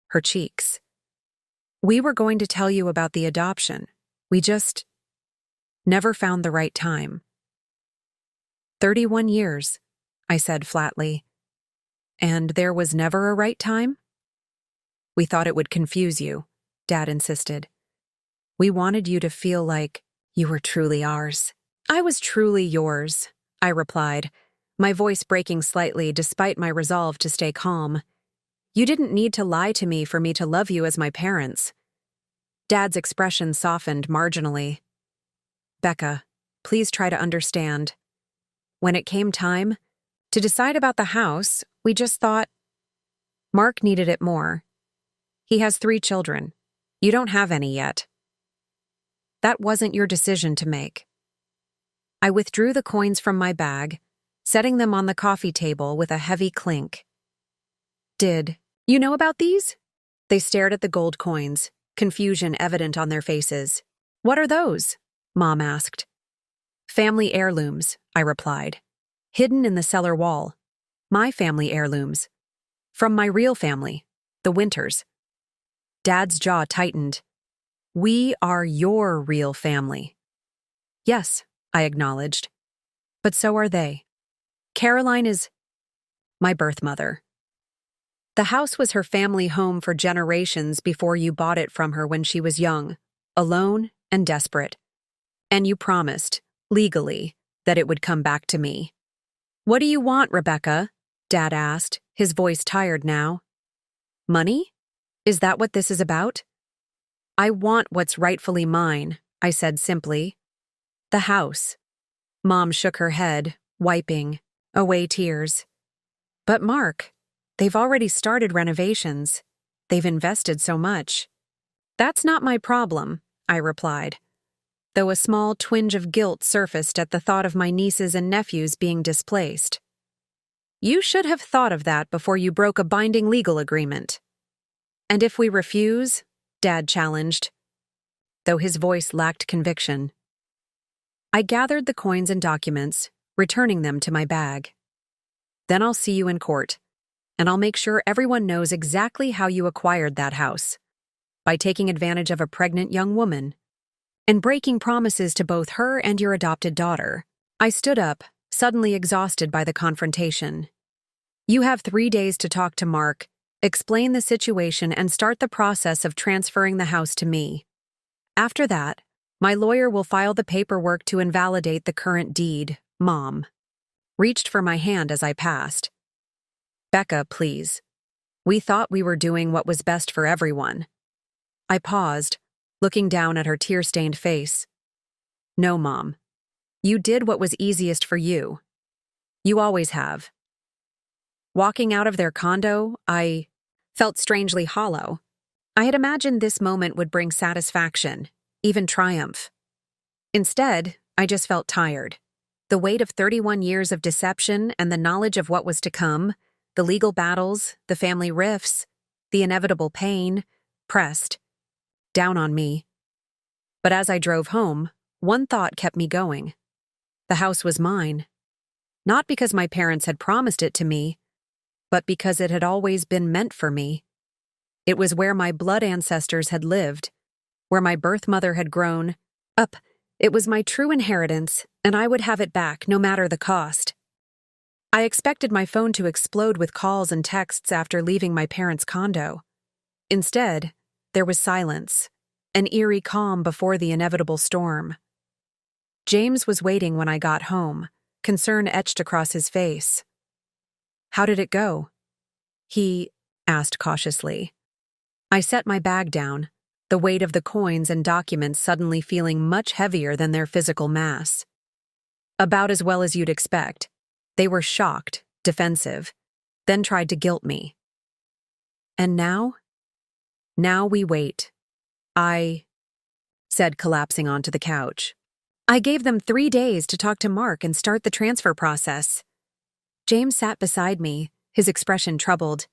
her cheeks. We were going to tell you about the adoption. We just never found the right time. 31 years, I said flatly. And there was never a right time? We thought it would confuse you, Dad insisted. We wanted you to feel like you were truly ours. I was truly yours, I replied, my voice breaking slightly despite my resolve to stay calm. You didn't need to lie to me for me to love you as my parents. Dad's expression softened marginally. Becca, please try to understand. When it came time to decide about the house, we just thought Mark needed it more. He has 3 children. You don't have any yet. That wasn't your decision to make. I withdrew the coins from my bag, setting them on the coffee table with a heavy clink. Did you know about these? They stared at the gold coins, confusion evident on their faces. What are those? Mom asked. Family heirlooms, I replied. Hidden in the cellar wall. My family heirlooms. From my real family, the Winters. Dad's jaw tightened. We are your real family. Yes, I acknowledged. But so are they. Caroline is my birth mother. The house was her family home for generations before you bought it from her when she was young, alone and desperate. And you promised, legally, that it would come back to me. What do you want, Rebecca? Dad asked, his voice tired now. Money? Is that what this is about? I want what's rightfully mine, I said simply. The house. Mom shook her head, wiping away tears. But Mark, they've already started renovations. They've invested so much. That's not my problem, I replied, though a small twinge of guilt surfaced at the thought of my nieces and nephews being displaced. You should have thought of that before you broke a binding legal agreement. And if we refuse, Dad challenged, though his voice lacked conviction. I gathered the coins and documents, returning them to my bag. Then I'll see you in court, and I'll make sure everyone knows exactly how you acquired that house, by taking advantage of a pregnant young woman, and breaking promises to both her and your adopted daughter. I stood up, suddenly exhausted by the confrontation. You have 3 days to talk to Mark, explain the situation, and start the process of transferring the house to me. After that, my lawyer will file the paperwork to invalidate the current deed. Mom reached for my hand as I passed. Becca, please. We thought we were doing what was best for everyone. I paused, looking down at her tear-stained face. No, Mom. You did what was easiest for you. You always have. Walking out of their condo, I felt strangely hollow. I had imagined this moment would bring satisfaction, even triumph. Instead, I just felt tired. The weight of 31 years of deception and the knowledge of what was to come, the legal battles, the family rifts, the inevitable pain, pressed down on me. But as I drove home, one thought kept me going. The house was mine. Not because my parents had promised it to me, but because it had always been meant for me. It was where my blood ancestors had lived, where my birth mother had grown up. It was my true inheritance, and I would have it back no matter the cost. I expected my phone to explode with calls and texts after leaving my parents' condo. Instead, there was silence, an eerie calm before the inevitable storm. James was waiting when I got home, concern etched across his face. How did it go? He asked cautiously. I set my bag down, the weight of the coins and documents suddenly feeling much heavier than their physical mass. About as well as you'd expect. They were shocked, defensive, then tried to guilt me. And now? Now we wait. I said, collapsing onto the couch. I gave them 3 days to talk to Mark and start the transfer process. James sat beside me, his expression troubled.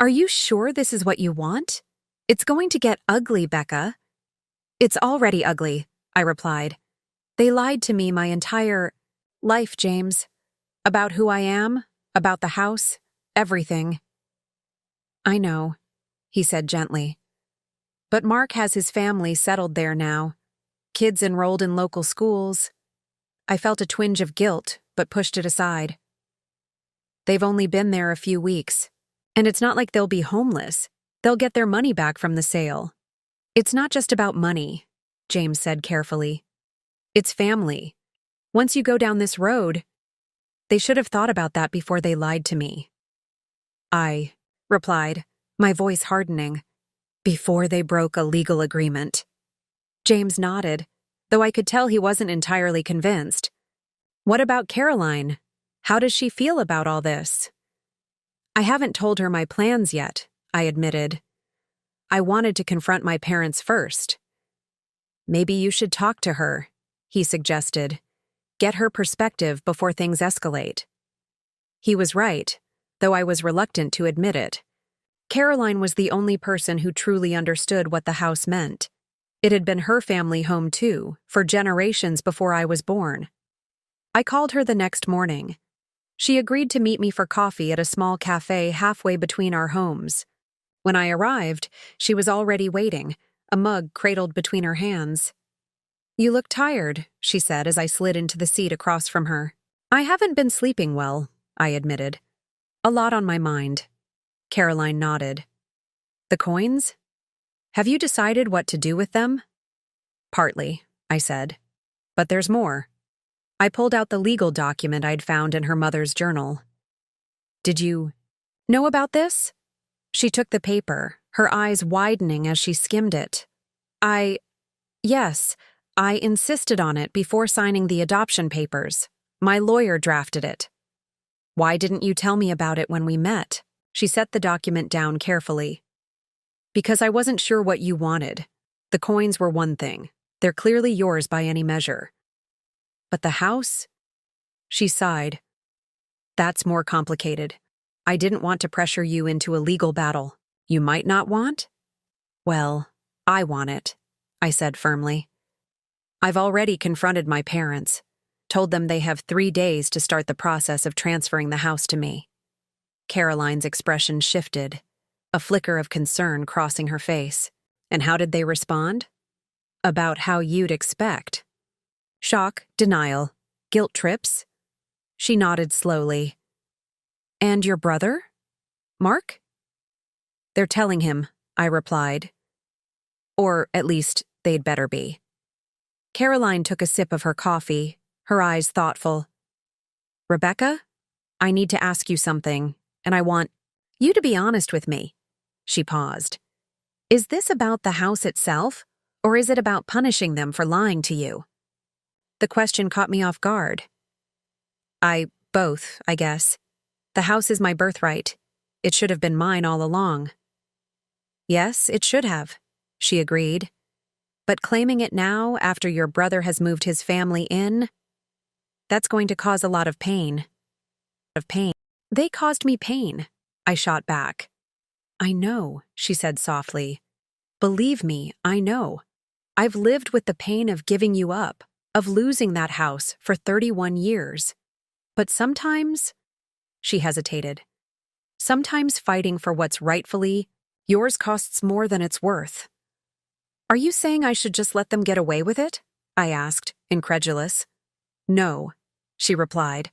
Are you sure this is what you want? It's going to get ugly, Becca. It's already ugly, I replied. They lied to me my entire life, James. About who I am, about the house, everything. I know, he said gently. But Mark has his family settled there now. Kids enrolled in local schools. I felt a twinge of guilt, but pushed it aside. They've only been there a few weeks, and it's not like they'll be homeless. They'll get their money back from the sale. It's not just about money, James said carefully. It's family. Once you go down this road, they should have thought about that before they lied to me. I replied, my voice hardening. Before they broke a legal agreement. James nodded, though I could tell he wasn't entirely convinced. What about Caroline? How does she feel about all this? I haven't told her my plans yet, I admitted. I wanted to confront my parents first. Maybe you should talk to her, he suggested. Get her perspective before things escalate. He was right, though I was reluctant to admit it. Caroline was the only person who truly understood what the house meant. It had been her family home too, for generations before I was born. I called her the next morning. She agreed to meet me for coffee at a small cafe halfway between our homes. When I arrived, she was already waiting, a mug cradled between her hands. You look tired, she said as I slid into the seat across from her. I haven't been sleeping well, I admitted. A lot on my mind. Caroline nodded. The coins? Have you decided what to do with them? Partly, I said. But there's more. I pulled out the legal document I'd found in her mother's journal. Did you know about this? She took the paper, her eyes widening as she skimmed it. Yes, I insisted on it before signing the adoption papers. My lawyer drafted it. Why didn't you tell me about it when we met? She set the document down carefully. Because I wasn't sure what you wanted. The coins were one thing. They're clearly yours by any measure. But the house? She sighed. That's more complicated. I didn't want to pressure you into a legal battle. You might not want? Well, I want it, I said firmly. I've already confronted my parents, told them they have 3 days to start the process of transferring the house to me. Caroline's expression shifted, a flicker of concern crossing her face. And how did they respond? About how you'd expect. Shock, denial, guilt trips. She nodded slowly. And your brother? Mark? They're telling him, I replied. Or at least they'd better be. Caroline took a sip of her coffee, her eyes thoughtful. Rebecca, I need to ask you something, and I want you to be honest with me. She paused. Is this about the house itself, or is it about punishing them for lying to you? The question caught me off guard. Both, I guess. The house is my birthright. It should have been mine all along. Yes, it should have, she agreed. But claiming it now, after your brother has moved his family in, that's going to cause a lot of pain. They caused me pain, I shot back. I know, she said softly. Believe me, I know. I've lived with the pain of giving you up, of losing that house for 31 years. But sometimes, she hesitated, sometimes fighting for what's rightfully yours costs more than it's worth. Are you saying I should just let them get away with it? I asked, incredulous. No, she replied.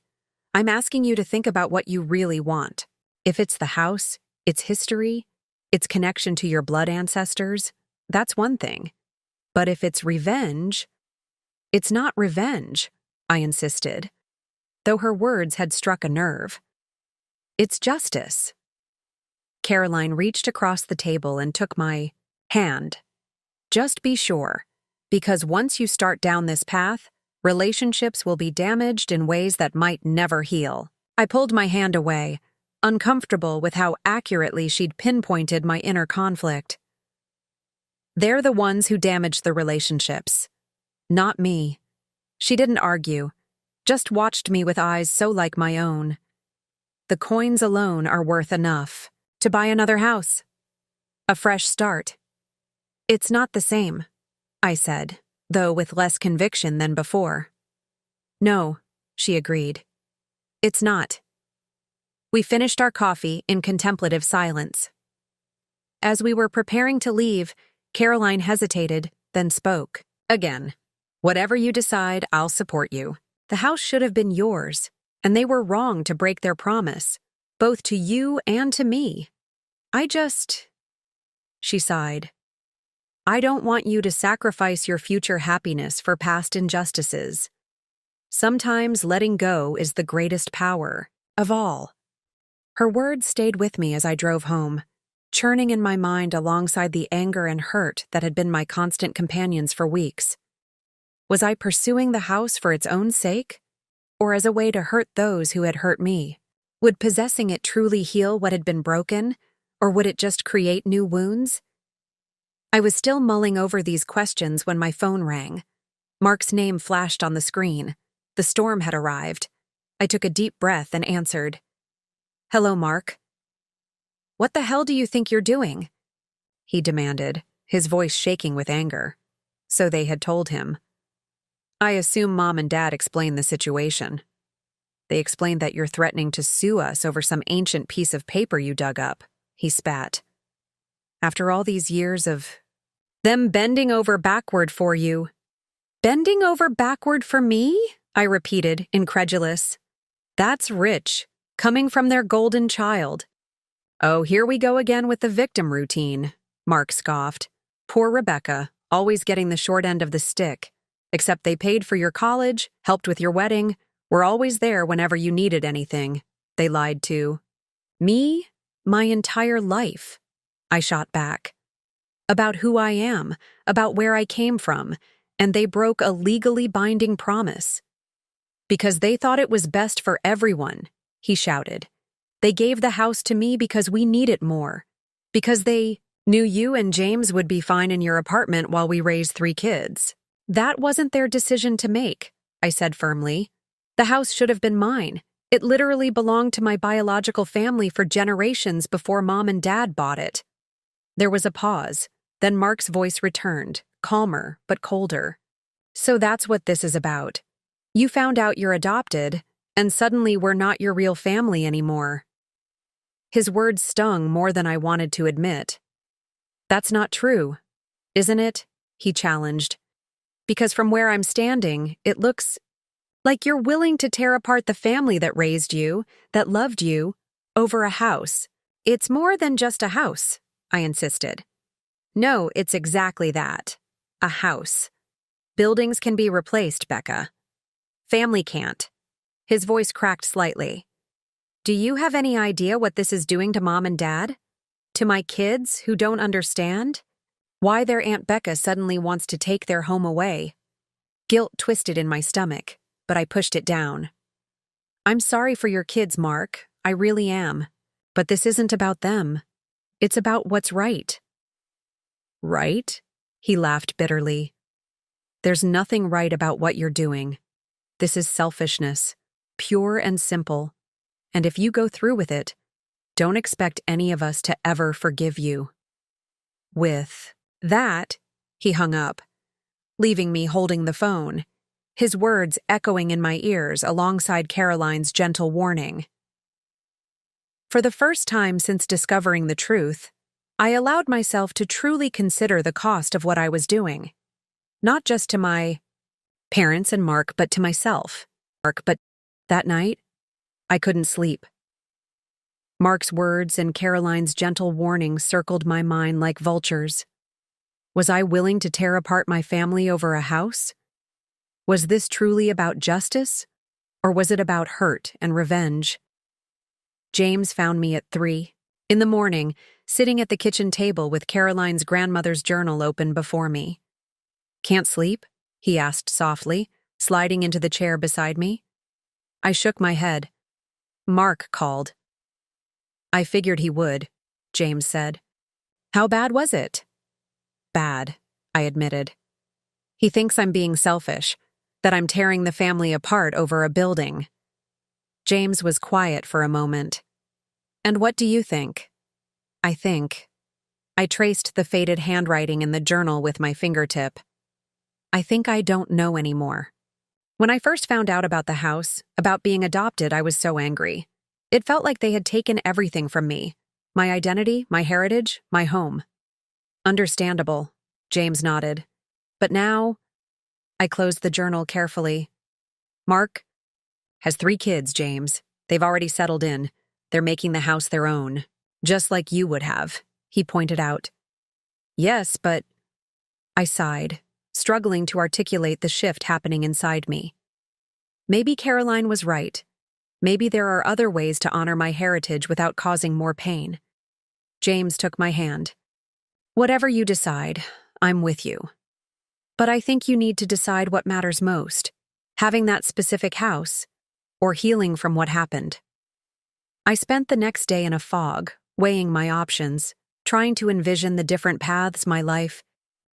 I'm asking you to think about what you really want. If it's the house, its history, its connection to your blood ancestors, that's one thing. But if it's revenge, it's not revenge, I insisted, though her words had struck a nerve. It's justice. Caroline reached across the table and took my hand. Just be sure, because once you start down this path, relationships will be damaged in ways that might never heal. I pulled my hand away, uncomfortable with how accurately she'd pinpointed my inner conflict. They're the ones who damaged the relationships, not me. She didn't argue, just watched me with eyes so like my own. The coins alone are worth enough to buy another house. A fresh start. It's not the same, I said, though with less conviction than before. No, she agreed. It's not. We finished our coffee in contemplative silence. As we were preparing to leave, Caroline hesitated, then spoke. Again, whatever you decide, I'll support you. The house should have been yours, and they were wrong to break their promise, both to you and to me. She sighed. I don't want you to sacrifice your future happiness for past injustices. Sometimes letting go is the greatest power of all. Her words stayed with me as I drove home, churning in my mind alongside the anger and hurt that had been my constant companions for weeks. Was I pursuing the house for its own sake, or as a way to hurt those who had hurt me? Would possessing it truly heal what had been broken, or would it just create new wounds? I was still mulling over these questions when my phone rang. Mark's name flashed on the screen. The storm had arrived. I took a deep breath and answered. Hello, Mark. What the hell do you think you're doing? He demanded, his voice shaking with anger. So they had told him. I assume Mom and Dad explained the situation. They explained that you're threatening to sue us over some ancient piece of paper you dug up, he spat. After all these years of them bending over backward for you. Bending over backward for me? I repeated, incredulous. That's rich, coming from their golden child. Oh, here we go again with the victim routine, Mark scoffed. Poor Rebecca, always getting the short end of the stick. Except they paid for your college, helped with your wedding, were always there whenever you needed anything. They lied to. Me? My entire life. I shot back. About who I am, about where I came from, and they broke a legally binding promise. Because they thought it was best for everyone, he shouted. They gave the house to me because we need it more. Because they knew you and James would be fine in your apartment while we raised 3 kids. That wasn't their decision to make, I said firmly. The house should have been mine. It literally belonged to my biological family for generations before Mom and Dad bought it. There was a pause. Then Mark's voice returned, calmer but colder. So that's what this is about. You found out you're adopted, and suddenly we're not your real family anymore. His words stung more than I wanted to admit. That's not true, isn't it? He challenged. Because from where I'm standing, it looks like you're willing to tear apart the family that raised you, that loved you, over a house. It's more than just a house, I insisted. No, it's exactly that. A house. Buildings can be replaced, Becca. Family can't. His voice cracked slightly. Do you have any idea what this is doing to Mom and Dad? To my kids who don't understand? Why their Aunt Becca suddenly wants to take their home away? Guilt twisted in my stomach, but I pushed it down. I'm sorry for your kids, Mark. I really am. But this isn't about them. It's about what's right. Right? He laughed bitterly. There's nothing right about what you're doing. This is selfishness, pure and simple. And if you go through with it, don't expect any of us to ever forgive you. With that, he hung up, leaving me holding the phone, his words echoing in my ears alongside Caroline's gentle warning. For the first time since discovering the truth, I allowed myself to truly consider the cost of what I was doing. Not just to my parents and Mark, but to myself. But that night, I couldn't sleep. Mark's words and Caroline's gentle warning circled my mind like vultures. Was I willing to tear apart my family over a house? Was this truly about justice, or was it about hurt and revenge? James found me at 3 in the morning, sitting at the kitchen table with Caroline's grandmother's journal open before me. Can't sleep? He asked softly, sliding into the chair beside me. I shook my head. Mark called. I figured he would, James said. How bad was it? Bad, I admitted. He thinks I'm being selfish, That I'm tearing the family apart over a building. James was quiet for a moment. And what do you think? I think. I traced the faded handwriting in the journal with my fingertip. I think I don't know anymore. When I first found out about the house, about being adopted, I was so angry. It felt like they had taken everything from me. My identity, my heritage, my home. Understandable, James nodded. But now, I closed the journal carefully. Mark has 3 kids, James. They've already settled in. They're making the house their own, just like you would have, he pointed out. Yes, but I sighed, struggling to articulate the shift happening inside me. Maybe Caroline was right. Maybe there are other ways to honor my heritage without causing more pain. James took my hand. Whatever you decide, I'm with you. But I think you need to decide what matters most, having that specific house, or healing from what happened. I spent the next day in a fog, weighing my options, trying to envision the different paths my life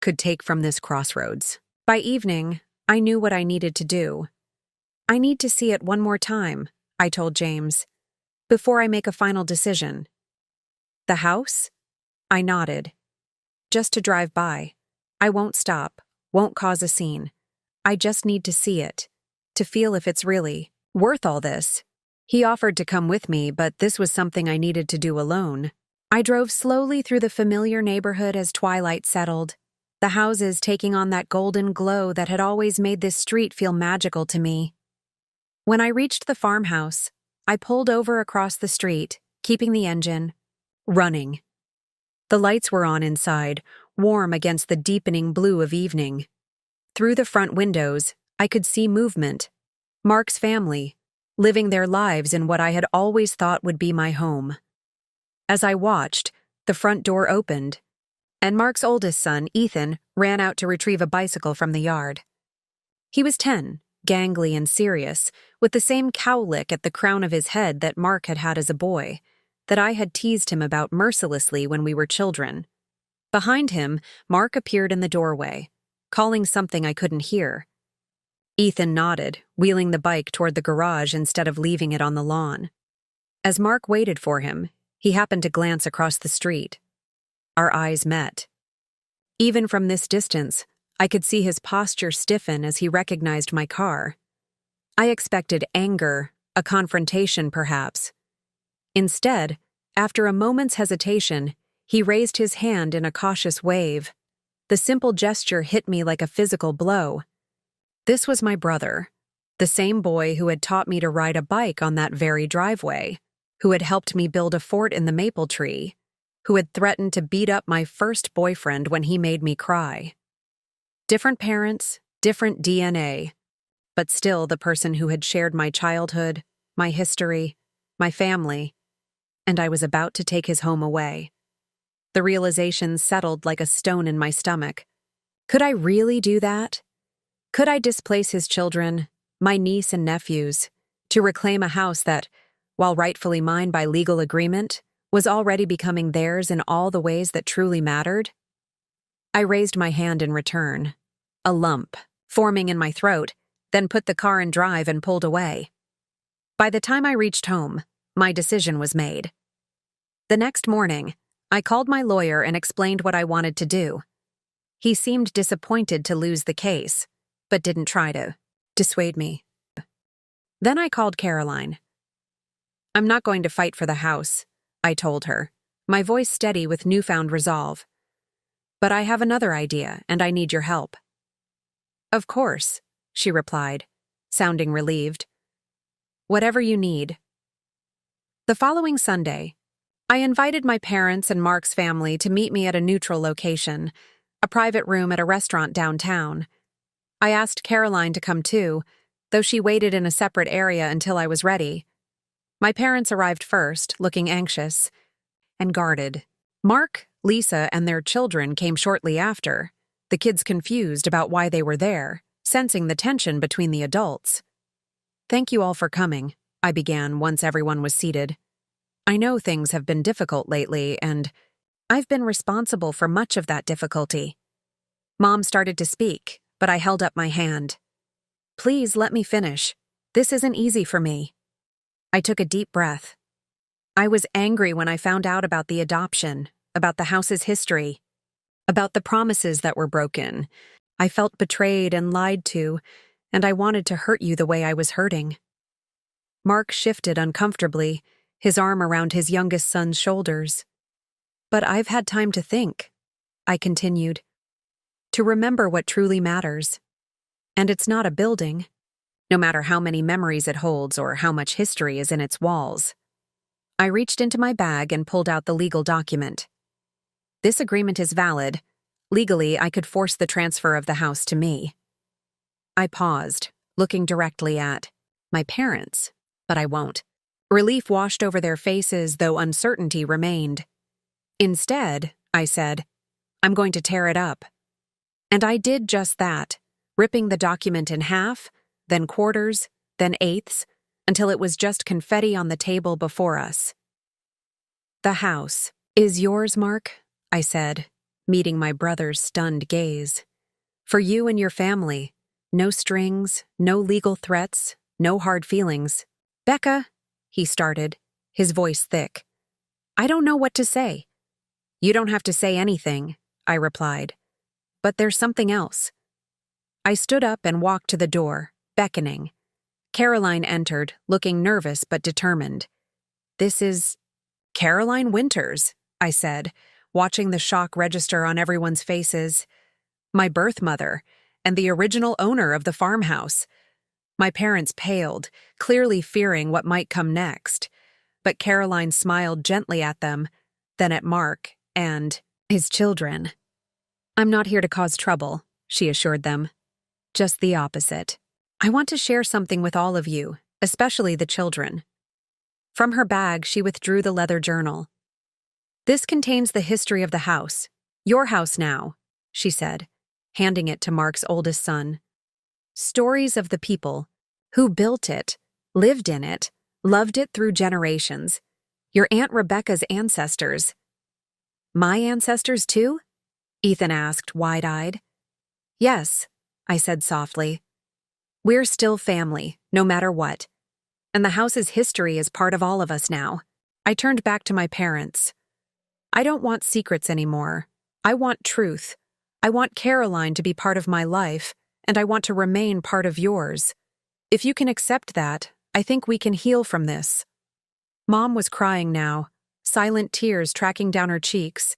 could take from this crossroads. By evening, I knew what I needed to do. I need to see it one more time, I told James, before I make a final decision. The house? I nodded. Just to drive by. I won't stop, won't cause a scene. I just need to see it, to feel if it's really worth all this. He offered to come with me, but this was something I needed to do alone. I drove slowly through the familiar neighborhood as twilight settled, the houses taking on that golden glow that had always made this street feel magical to me. When I reached the farmhouse, I pulled over across the street, keeping the engine running. The lights were on inside, warm against the deepening blue of evening. Through the front windows, I could see movement. Mark's family, living their lives in what I had always thought would be my home. As I watched, the front door opened, and Mark's oldest son, Ethan, ran out to retrieve a bicycle from the yard. He was 10, gangly and serious, with the same cowlick at the crown of his head that Mark had had as a boy, that I had teased him about mercilessly when we were children. Behind him, Mark appeared in the doorway, calling something I couldn't hear. Ethan nodded, wheeling the bike toward the garage instead of leaving it on the lawn. As Mark waited for him, he happened to glance across the street. Our eyes met. Even from this distance, I could see his posture stiffen as he recognized my car. I expected anger, a confrontation perhaps. Instead, after a moment's hesitation, he raised his hand in a cautious wave. The simple gesture hit me like a physical blow. This was my brother, the same boy who had taught me to ride a bike on that very driveway, who had helped me build a fort in the maple tree, who had threatened to beat up my first boyfriend when he made me cry. Different parents, different DNA, but still the person who had shared my childhood, my history, my family, and I was about to take his home away. The realization settled like a stone in my stomach. Could I really do that? Could I displace his children, my niece and nephews, to reclaim a house that, while rightfully mine by legal agreement, was already becoming theirs in all the ways that truly mattered? I raised my hand in return, a lump forming in my throat, then put the car in drive and pulled away. By the time I reached home, my decision was made. The next morning, I called my lawyer and explained what I wanted to do. He seemed disappointed to lose the case, but didn't try to dissuade me. Then I called Caroline. I'm not going to fight for the house, I told her, my voice steady with newfound resolve. But I have another idea, and I need your help. Of course, she replied, sounding relieved. Whatever you need. The following Sunday, I invited my parents and Mark's family to meet me at a neutral location, a private room at a restaurant downtown. I asked Caroline to come too, though she waited in a separate area until I was ready. My parents arrived first, looking anxious and guarded. Mark, Lisa, and their children came shortly after, the kids confused about why they were there, sensing the tension between the adults. Thank you all for coming, I began once everyone was seated. I know things have been difficult lately, and I've been responsible for much of that difficulty. Mom started to speak, but I held up my hand. Please let me finish. This isn't easy for me. I took a deep breath. I was angry when I found out about the adoption, about the house's history, about the promises that were broken. I felt betrayed and lied to, and I wanted to hurt you the way I was hurting. Mark shifted uncomfortably, his arm around his youngest son's shoulders. But I've had time to think, I continued, to remember what truly matters. And it's not a building, no matter how many memories it holds or how much history is in its walls. I reached into my bag and pulled out the legal document. This agreement is valid. Legally, I could force the transfer of the house to me. I paused, looking directly at my parents, but I won't. Relief washed over their faces, though uncertainty remained. Instead, I said, I'm going to tear it up. And I did just that, ripping the document in half, then quarters, then eighths, until it was just confetti on the table before us. The house is yours, Mark, I said, meeting my brother's stunned gaze. For you and your family. No strings, no legal threats, no hard feelings. Becca, he started, his voice thick. I don't know what to say. You don't have to say anything, I replied. But there's something else. I stood up and walked to the door, beckoning. Caroline entered, looking nervous but determined. This is Caroline Winters, I said, watching the shock register on everyone's faces. My birth mother, and the original owner of the farmhouse. My parents paled, clearly fearing what might come next. But Caroline smiled gently at them, then at Mark and his children. I'm not here to cause trouble, she assured them. Just the opposite. I want to share something with all of you, especially the children. From her bag, she withdrew the leather journal. This contains the history of the house. Your house now, she said, handing it to Mark's oldest son. Stories of the people who built it, lived in it, loved it through generations. Your Aunt Rebecca's ancestors. My ancestors too? Ethan asked, wide-eyed. Yes, I said softly. We're still family, no matter what. And the house's history is part of all of us now. I turned back to my parents. I don't want secrets anymore. I want truth. I want Caroline to be part of my life, and I want to remain part of yours. If you can accept that, I think we can heal from this. Mom was crying now, silent tears tracking down her cheeks.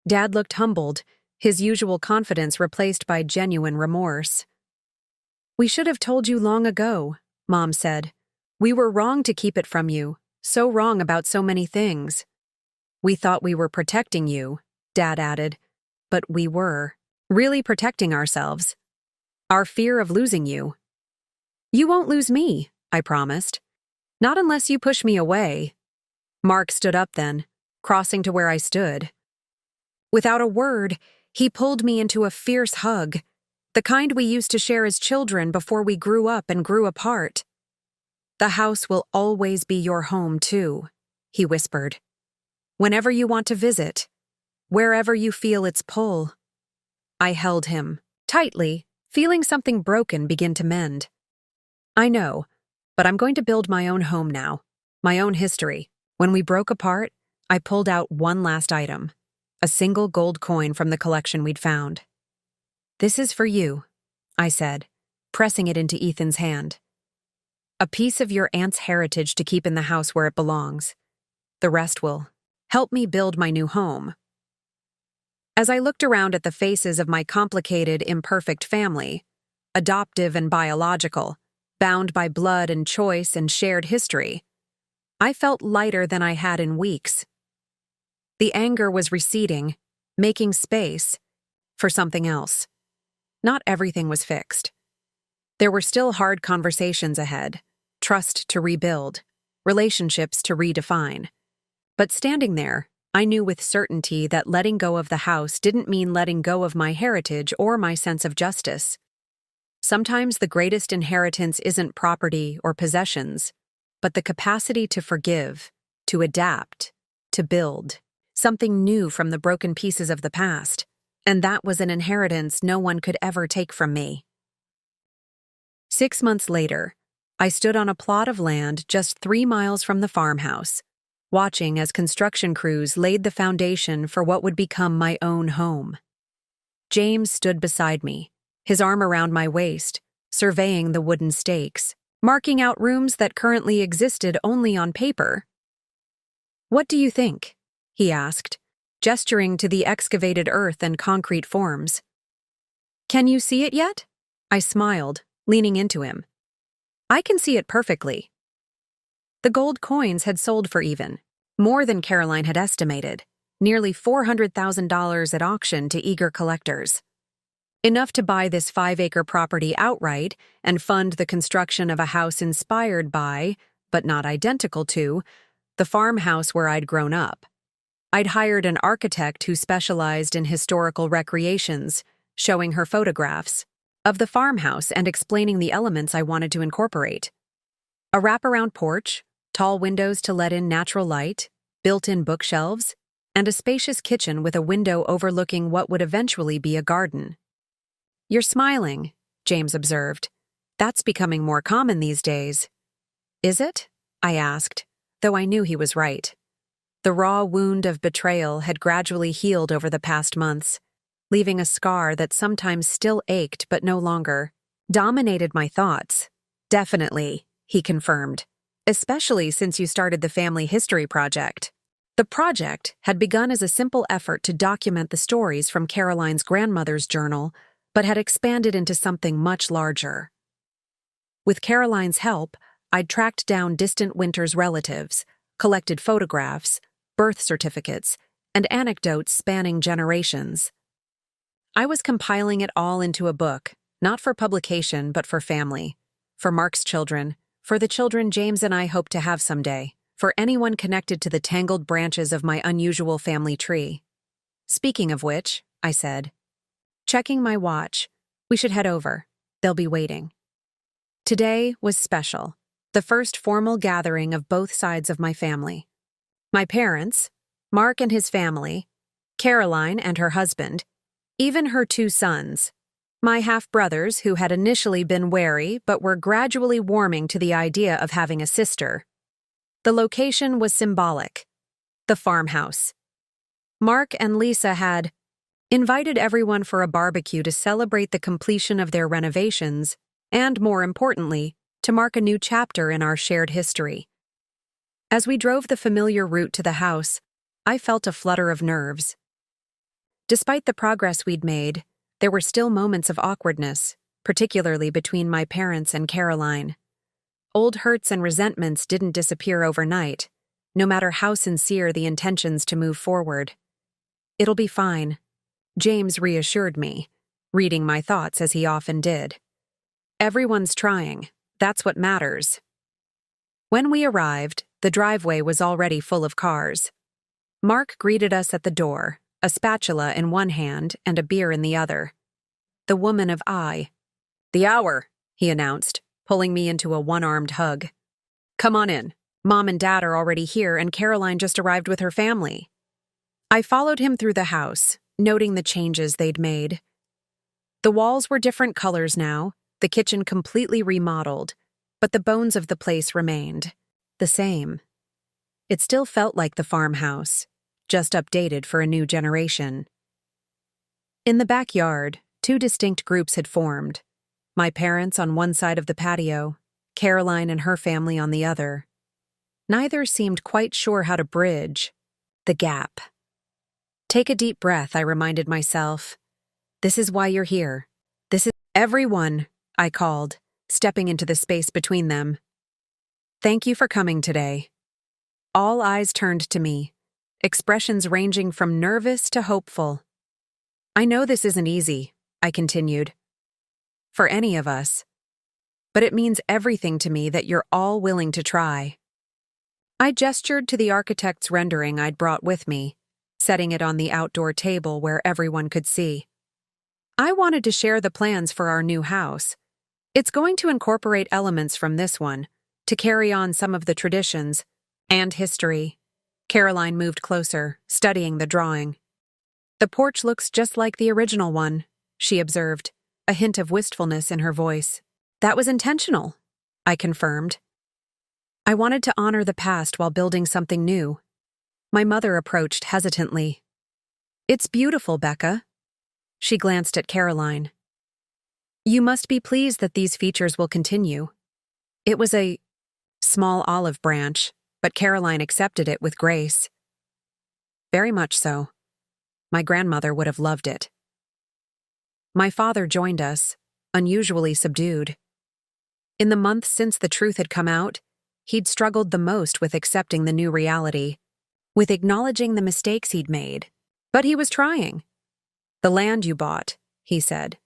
Dad looked humbled, his usual confidence replaced by genuine remorse. We should have told you long ago, Mom said. We were wrong to keep it from you, so wrong about so many things. We thought we were protecting you, Dad added, but we were really protecting ourselves. Our fear of losing you. You won't lose me, I promised. Not unless you push me away. Mark stood up then, crossing to where I stood. Without a word, he pulled me into a fierce hug, the kind we used to share as children before we grew up and grew apart. The house will always be your home, too, he whispered. Whenever you want to visit, wherever you feel its pull. I held him tightly, feeling something broken begin to mend. I know, but I'm going to build my own home now, my own history. When we broke apart, I pulled out one last item, a single gold coin from the collection we'd found. This is for you, I said, pressing it into Ethan's hand. A piece of your aunt's heritage to keep in the house where it belongs. The rest will help me build my new home. As I looked around at the faces of my complicated, imperfect family, adoptive and biological, bound by blood and choice and shared history, I felt lighter than I had in weeks. The anger was receding, making space for something else. Not everything was fixed. There were still hard conversations ahead, trust to rebuild, relationships to redefine. But standing there, I knew with certainty that letting go of the house didn't mean letting go of my heritage or my sense of justice. Sometimes the greatest inheritance isn't property or possessions, but the capacity to forgive, to adapt, to build something new from the broken pieces of the past, and that was an inheritance no one could ever take from me. 6 months later, I stood on a plot of land just 3 miles from the farmhouse, watching as construction crews laid the foundation for what would become my own home. James stood beside me, his arm around my waist, surveying the wooden stakes, marking out rooms that currently existed only on paper. "What do you think?" he asked, gesturing to the excavated earth and concrete forms. "Can you see it yet?" I smiled, leaning into him. "I can see it perfectly." The gold coins had sold for even, more than Caroline had estimated, nearly $400,000 at auction to eager collectors. Enough to buy this 5-acre property outright and fund the construction of a house inspired by, but not identical to, the farmhouse where I'd grown up. I'd hired an architect who specialized in historical recreations, showing her photographs of the farmhouse and explaining the elements I wanted to incorporate. A wraparound porch, tall windows to let in natural light, built-in bookshelves, and a spacious kitchen with a window overlooking what would eventually be a garden. "You're smiling," James observed. "That's becoming more common these days." "Is it?" I asked, though I knew he was right. The raw wound of betrayal had gradually healed over the past months, leaving a scar that sometimes still ached but no longer dominated my thoughts. "Definitely," he confirmed, "especially since you started the family history project." The project had begun as a simple effort to document the stories from Caroline's grandmother's journal, but had expanded into something much larger. With Caroline's help, I'd tracked down distant Winter's relatives, collected photographs, birth certificates, and anecdotes spanning generations. I was compiling it all into a book, not for publication but for family, for Mark's children, for the children James and I hope to have someday, for anyone connected to the tangled branches of my unusual family tree. "Speaking of which," I said, checking my watch, "we should head over. They'll be waiting." Today was special, the first formal gathering of both sides of my family. My parents, Mark and his family, Caroline and her husband, even her 2 sons, my half-brothers who had initially been wary but were gradually warming to the idea of having a sister. The location was symbolic: the farmhouse. Mark and Lisa had invited everyone for a barbecue to celebrate the completion of their renovations and, more importantly, to mark a new chapter in our shared history. As we drove the familiar route to the house, I felt a flutter of nerves. Despite the progress we'd made, there were still moments of awkwardness, particularly between my parents and Caroline. Old hurts and resentments didn't disappear overnight, no matter how sincere the intentions to move forward. "It'll be fine," James reassured me, reading my thoughts as he often did. "Everyone's trying. That's what matters." When we arrived, the driveway was already full of cars. Mark greeted us at the door, a spatula in one hand and a beer in the other. The woman of I. "The hour," he announced, pulling me into a one-armed hug. "Come on in. Mom and Dad are already here and Caroline just arrived with her family." I followed him through the house, noting the changes they'd made. The walls were different colors now, the kitchen completely remodeled, but the bones of the place remained the same. It still felt like the farmhouse, just updated for a new generation. In the backyard, 2 distinct groups had formed. My parents on one side of the patio, Caroline and her family on the other. Neither seemed quite sure how to bridge the gap. "Take a deep breath," I reminded myself. "This is why you're here. This is everyone," I called, stepping into the space between them. "Thank you for coming today." All eyes turned to me, expressions ranging from nervous to hopeful. "I know this isn't easy," I continued, "for any of us. But it means everything to me that you're all willing to try." I gestured to the architect's rendering I'd brought with me, setting it on the outdoor table where everyone could see. I wanted to share the plans for our new house. It's going to incorporate elements from this one, to carry on some of the traditions and history. Caroline moved closer, studying the drawing. "The porch looks just like the original one," she observed, a hint of wistfulness in her voice. That was intentional, I confirmed. I wanted to honor the past while building something new. My mother approached hesitantly. It's beautiful, Becca. She glanced at Caroline. You must be pleased that these features will continue. It was a small olive branch, but Caroline accepted it with grace. Very much so. My grandmother would have loved it. My father joined us, unusually subdued. In the months since the truth had come out, he'd struggled the most with accepting the new reality, with acknowledging the mistakes he'd made. But he was trying. The land you bought, he said.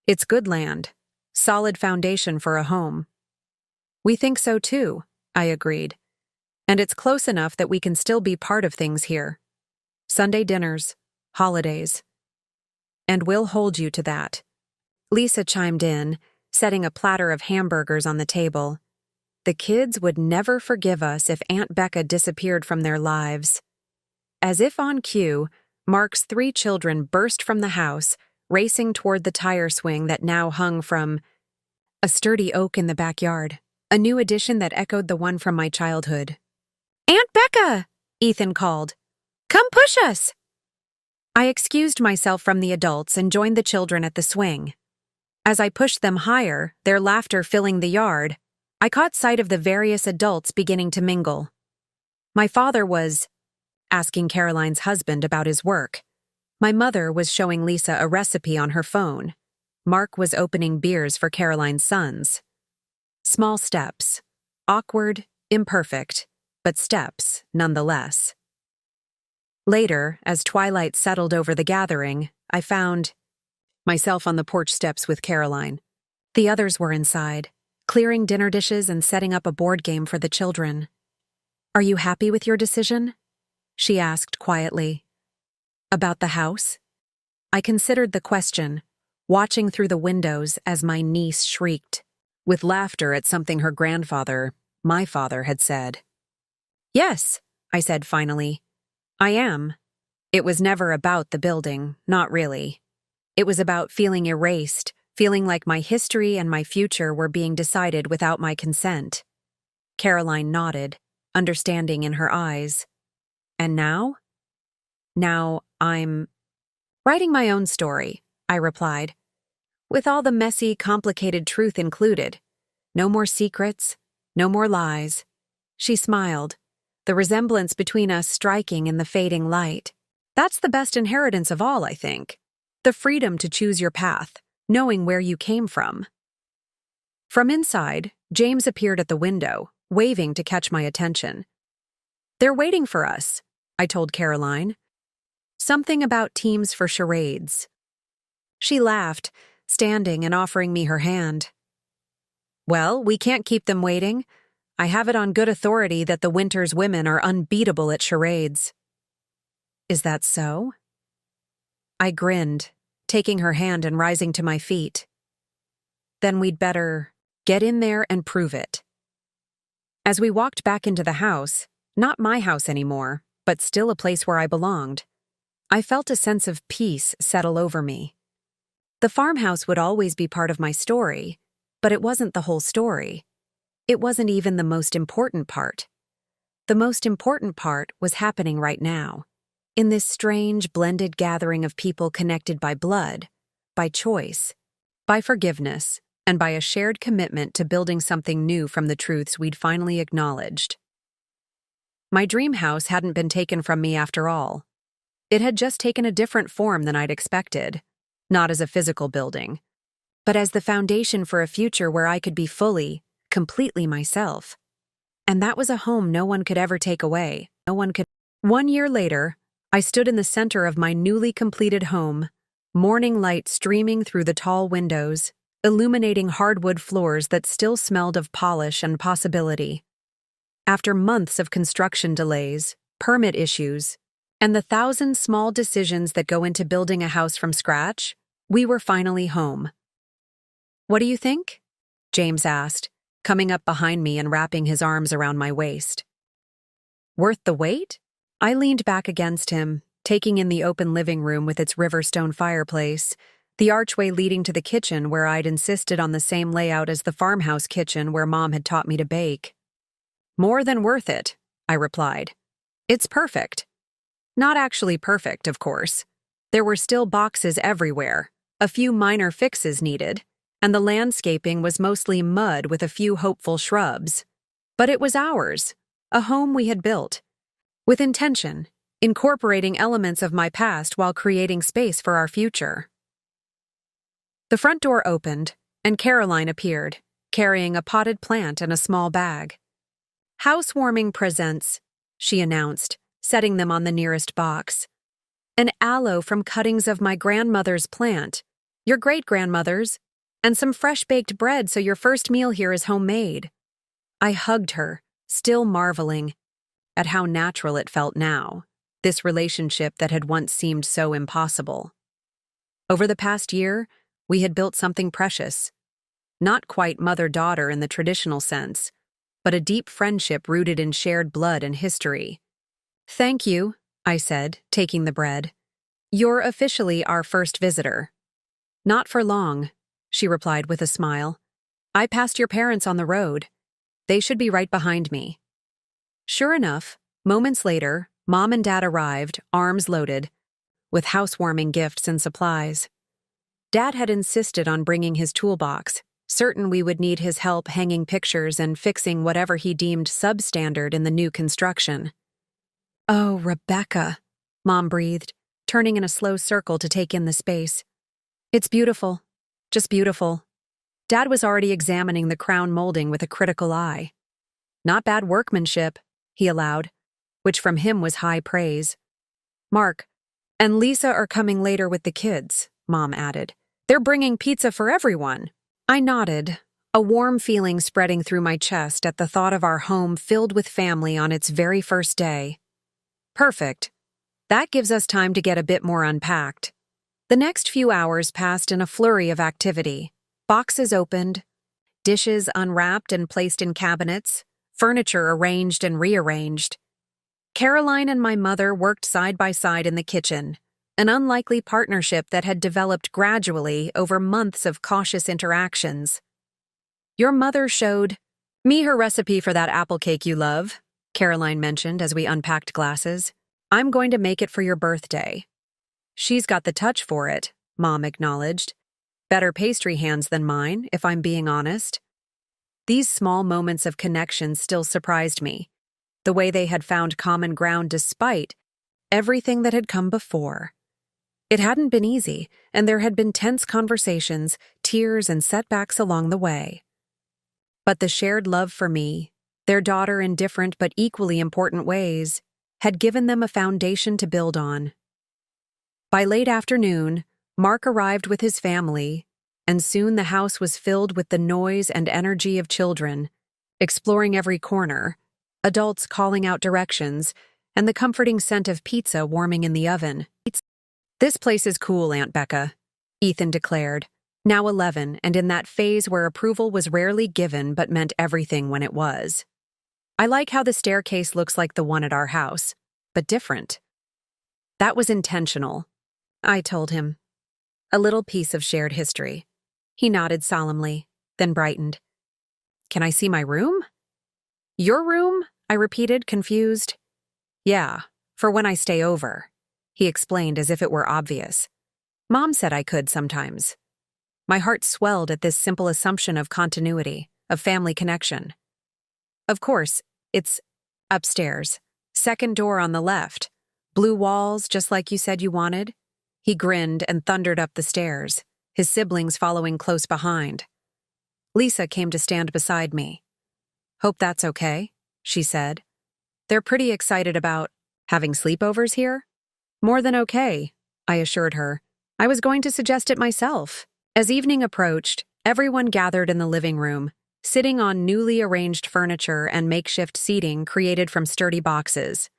It's good land, solid foundation for a home. We think so too, I agreed. And it's close enough that we can still be part of things here. Sunday dinners, holidays. And we'll hold you to that. Lisa chimed in, setting a platter of hamburgers on the table. The kids would never forgive us if Aunt Becca disappeared from their lives. As if on cue, Mark's 3 children burst from the house, racing toward the tire swing that now hung from a sturdy oak in the backyard, a new addition that echoed the one from my childhood. Aunt Becca! Ethan called. Come push us! I excused myself from the adults and joined the children at the swing. As I pushed them higher, their laughter filling the yard, I caught sight of the various adults beginning to mingle. My father was asking Caroline's husband about his work. My mother was showing Lisa a recipe on her phone. Mark was opening beers for Caroline's sons. Small steps. Awkward, imperfect, but steps nonetheless. Later, as twilight settled over the gathering, I found myself on the porch steps with Caroline. The others were inside, clearing dinner dishes and setting up a board game for the children. Are you happy with your decision? She asked quietly. About the house? I considered the question, watching through the windows as my niece shrieked, with laughter at something her grandfather, my father, had said. Yes, I said finally. I am. It was never about the building, not really. It was about feeling erased, feeling like my history and my future were being decided without my consent. Caroline nodded, understanding in her eyes. And now? Now I'm writing my own story, I replied. With all the messy, complicated truth included. No more secrets, no more lies. She smiled, the resemblance between us striking in the fading light. That's the best inheritance of all, I think. The freedom to choose your path, knowing where you came from. From inside, James appeared at the window, waving to catch my attention. They're waiting for us, I told Caroline. Something about teams for charades. She laughed, standing and offering me her hand. Well, we can't keep them waiting. I have it on good authority that the Winters women are unbeatable at charades. Is that so? I grinned, taking her hand and rising to my feet. Then we'd better get in there and prove it. As we walked back into the house, not my house anymore, but still a place where I belonged, I felt a sense of peace settle over me. The farmhouse would always be part of my story, but it wasn't the whole story. It wasn't even the most important part. The most important part was happening right now, in this strange, blended gathering of people connected by blood, by choice, by forgiveness, and by a shared commitment to building something new from the truths we'd finally acknowledged. My dream house hadn't been taken from me after all. It had just taken a different form than I'd expected, not as a physical building, but as the foundation for a future where I could be fully, completely myself. And that was a home no one could ever take away. No one could. 1 year later, I stood in the center of my newly completed home, morning light streaming through the tall windows, illuminating hardwood floors that still smelled of polish and possibility. After months of construction delays, permit issues, and the 1,000 small decisions that go into building a house from scratch, we were finally home. What do you think? James asked, coming up behind me and wrapping his arms around my waist. Worth the wait? I leaned back against him, taking in the open living room with its Riverstone fireplace, The archway leading to the kitchen where I'd insisted on the same layout as the farmhouse kitchen where Mom had taught me to bake. More than worth it, I replied. It's perfect. Not actually perfect, of course. There were still boxes everywhere, a few minor fixes needed, and the landscaping was mostly mud with a few hopeful shrubs. But it was ours, a home we had built, with intention, incorporating elements of my past while creating space for our future. The front door opened, and Caroline appeared, carrying a potted plant and a small bag. "Housewarming presents," she announced, setting them on the nearest box. "An aloe from cuttings of my grandmother's plant, your great-grandmother's, and some fresh-baked bread so your first meal here is homemade." I hugged her, still marveling at how natural it felt now, this relationship that had once seemed so impossible. Over the past year, we had built something precious. Not quite mother-daughter in the traditional sense, but a deep friendship rooted in shared blood and history. "Thank you," I said, taking the bread. "You're officially our first visitor." "Not for long," she replied with a smile. "I passed your parents on the road. They should be right behind me." Sure enough, moments later, Mom and Dad arrived, arms loaded, with housewarming gifts and supplies. Dad had insisted on bringing his toolbox, certain we would need his help hanging pictures and fixing whatever he deemed substandard in the new construction. "Oh, Rebecca," Mom breathed, turning in a slow circle to take in the space. "It's beautiful. Just beautiful." Dad was already examining the crown molding with a critical eye. "Not bad workmanship," he allowed, which from him was high praise. "Mark and Lisa are coming later with the kids," Mom added. "They're bringing pizza for everyone." I nodded, a warm feeling spreading through my chest at the thought of our home filled with family on its very first day. Perfect. That gives us time to get a bit more unpacked. The next few hours passed in a flurry of activity. Boxes opened, dishes unwrapped and placed in cabinets, furniture arranged and rearranged. Caroline and my mother worked side by side in the kitchen, an unlikely partnership that had developed gradually over months of cautious interactions. "Your mother showed me her recipe for that apple cake you love," Caroline mentioned as we unpacked glasses. "I'm going to make it for your birthday." "She's got the touch for it," Mom acknowledged. "Better pastry hands than mine, if I'm being honest." These small moments of connection still surprised me, the way they had found common ground despite everything that had come before. It hadn't been easy, and there had been tense conversations, tears, and setbacks along the way. But the shared love for me, their daughter in different but equally important ways, had given them a foundation to build on. By late afternoon, Mark arrived with his family, and soon the house was filled with the noise and energy of children, exploring every corner, adults calling out directions, and the comforting scent of pizza warming in the oven. "This place is cool, Aunt Becca," Ethan declared, now 11 and in that phase where approval was rarely given but meant everything when it was. "I like how the staircase looks like the one at our house, but different." "That was intentional," I told him. A little piece of shared history. He nodded solemnly, then brightened. "Can I see my room?" "Your room?" I repeated, confused. "Yeah, for when I stay over," he explained as if it were obvious. "Mom said I could sometimes." My heart swelled at this simple assumption of continuity, of family connection. "Of course, it's upstairs. Second door on the left. Blue walls, just like you said you wanted." He grinned and thundered up the stairs, his siblings following close behind. Lisa came to stand beside me. "Hope that's okay," she said. "They're pretty excited about having sleepovers here?" "More than okay," I assured her. "I was going to suggest it myself." As evening approached, everyone gathered in the living room, sitting on newly arranged furniture and makeshift seating created from sturdy boxes.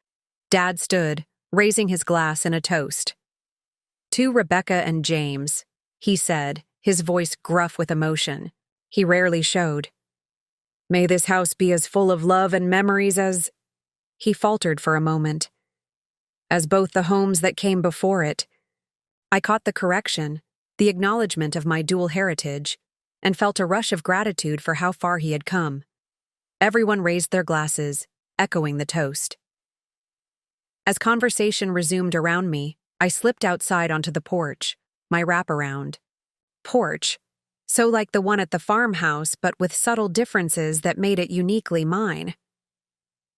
Dad stood, raising his glass in a toast. "To Rebecca and James," he said, his voice gruff with emotion. He rarely showed. "May this house be as full of love and memories as—" He faltered for a moment. "As both the homes that came before it." I caught the correction, the acknowledgement of my dual heritage, and felt a rush of gratitude for how far he had come. Everyone raised their glasses, echoing the toast. As conversation resumed around me, I slipped outside onto the porch, my wraparound. Porch, so like the one at the farmhouse, but with subtle differences that made it uniquely mine.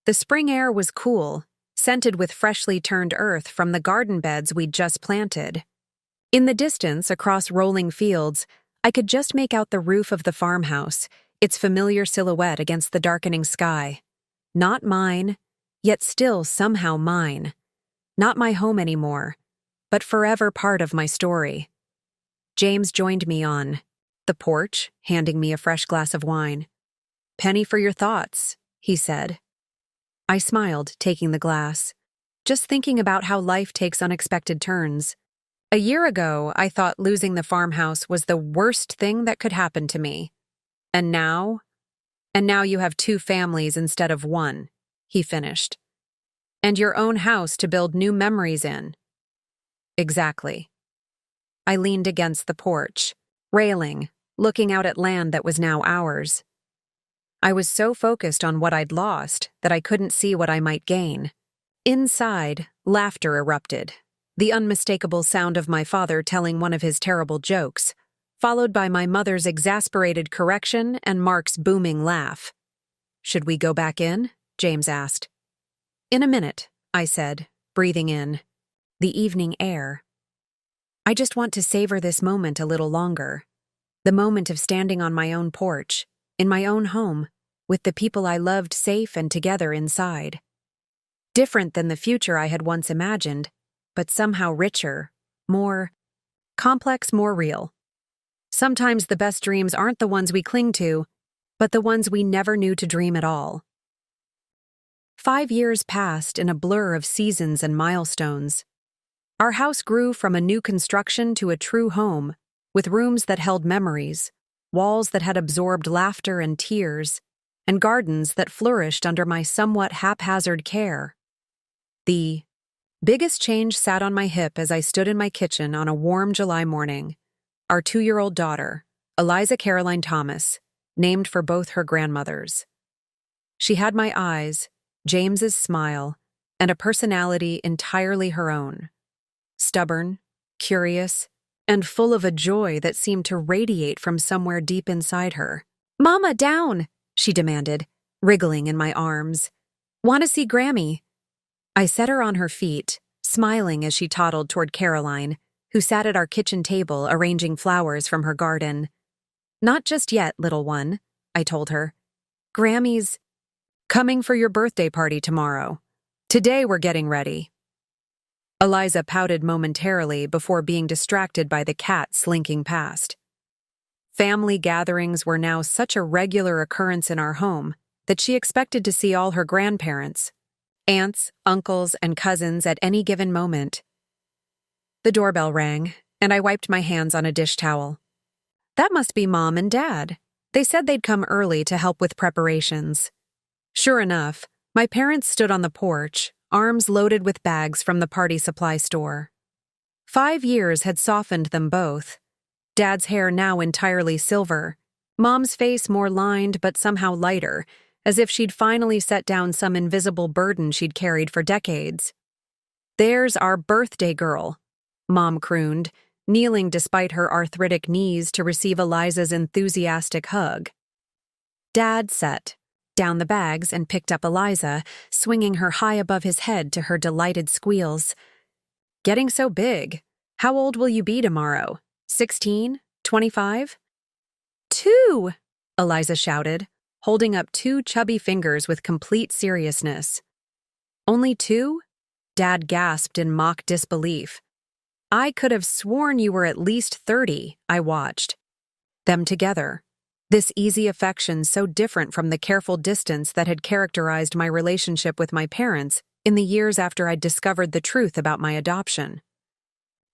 The spring air was cool, scented with freshly turned earth from the garden beds we'd just planted. In the distance, across rolling fields, I could just make out the roof of the farmhouse, its familiar silhouette against the darkening sky. Not mine, yet still somehow mine. Not my home anymore, but forever part of my story. James joined me on the porch, handing me a fresh glass of wine. "Penny for your thoughts," he said. I smiled, taking the glass, just thinking about how life takes unexpected turns. A year ago, I thought losing the farmhouse was the worst thing that could happen to me. And now you have 2 families instead of 1, he finished. And your own house to build new memories in. Exactly. I leaned against the porch, railing, looking out at land that was now ours. I was so focused on what I'd lost that I couldn't see what I might gain. Inside, laughter erupted, the unmistakable sound of my father telling one of his terrible jokes, followed by my mother's exasperated correction and Mark's booming laugh. "Should we go back in?" James asked. "In a minute," I said, breathing in the evening air. I just want to savor this moment a little longer. The moment of standing on my own porch, in my own home, with the people I loved safe and together inside. Different than the future I had once imagined, but somehow richer, more complex, more real. Sometimes the best dreams aren't the ones we cling to, but the ones we never knew to dream at all. 5 years passed in a blur of seasons and milestones. Our house grew from a new construction to a true home, with rooms that held memories, walls that had absorbed laughter and tears, and gardens that flourished under my somewhat haphazard care. The biggest change sat on my hip as I stood in my kitchen on a warm July morning. Our 2-year-old daughter, Eliza Caroline Thomas, named for both her grandmothers. She had my eyes, James's smile, and a personality entirely her own. Stubborn, curious, and full of a joy that seemed to radiate from somewhere deep inside her. "Mama, down!" she demanded, wriggling in my arms. "Want to see Grammy?" I set her on her feet, smiling as she toddled toward Caroline, who sat at our kitchen table arranging flowers from her garden. "Not just yet, little one," I told her. "Grammy's coming for your birthday party tomorrow. Today we're getting ready." Eliza pouted momentarily before being distracted by the cat slinking past. Family gatherings were now such a regular occurrence in our home that she expected to see all her grandparents, aunts, uncles, and cousins at any given moment. The doorbell rang, and I wiped my hands on a dish towel. That must be Mom and Dad. They said they'd come early to help with preparations. Sure enough, my parents stood on the porch, arms loaded with bags from the party supply store. 5 years had softened them both. Dad's hair now entirely silver, Mom's face more lined but somehow lighter, as if she'd finally set down some invisible burden she'd carried for decades. "There's our birthday girl," Mom crooned, kneeling despite her arthritic knees to receive Eliza's enthusiastic hug. Dad sat down the bags and picked up Eliza, swinging her high above his head to her delighted squeals. "Getting so big. How old will you be tomorrow? 16? 25? 2, Eliza shouted, holding up 2 chubby fingers with complete seriousness. "Only 2? Dad gasped in mock disbelief. "I could have sworn you were at least 30, I watched. Them together. This easy affection so different from the careful distance that had characterized my relationship with my parents in the years after I'd discovered the truth about my adoption.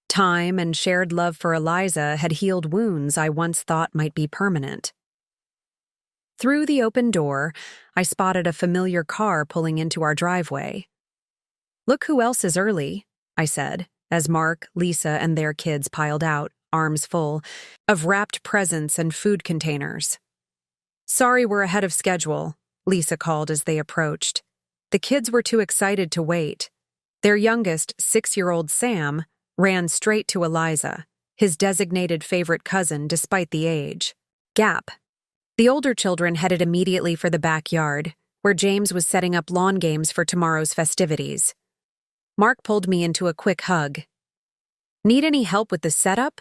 Time and shared love for Eliza had healed wounds I once thought might be permanent. Through the open door, I spotted a familiar car pulling into our driveway. "Look who else is early," I said, as Mark, Lisa, and their kids piled out, arms full, of wrapped presents and food containers. "Sorry we're ahead of schedule," Lisa called as they approached. The kids were too excited to wait. Their youngest, 6-year-old Sam, ran straight to Eliza, his designated favorite cousin despite the age. Gap. The older children headed immediately for the backyard, where James was setting up lawn games for tomorrow's festivities. Mark pulled me into a quick hug. "Need any help with the setup?"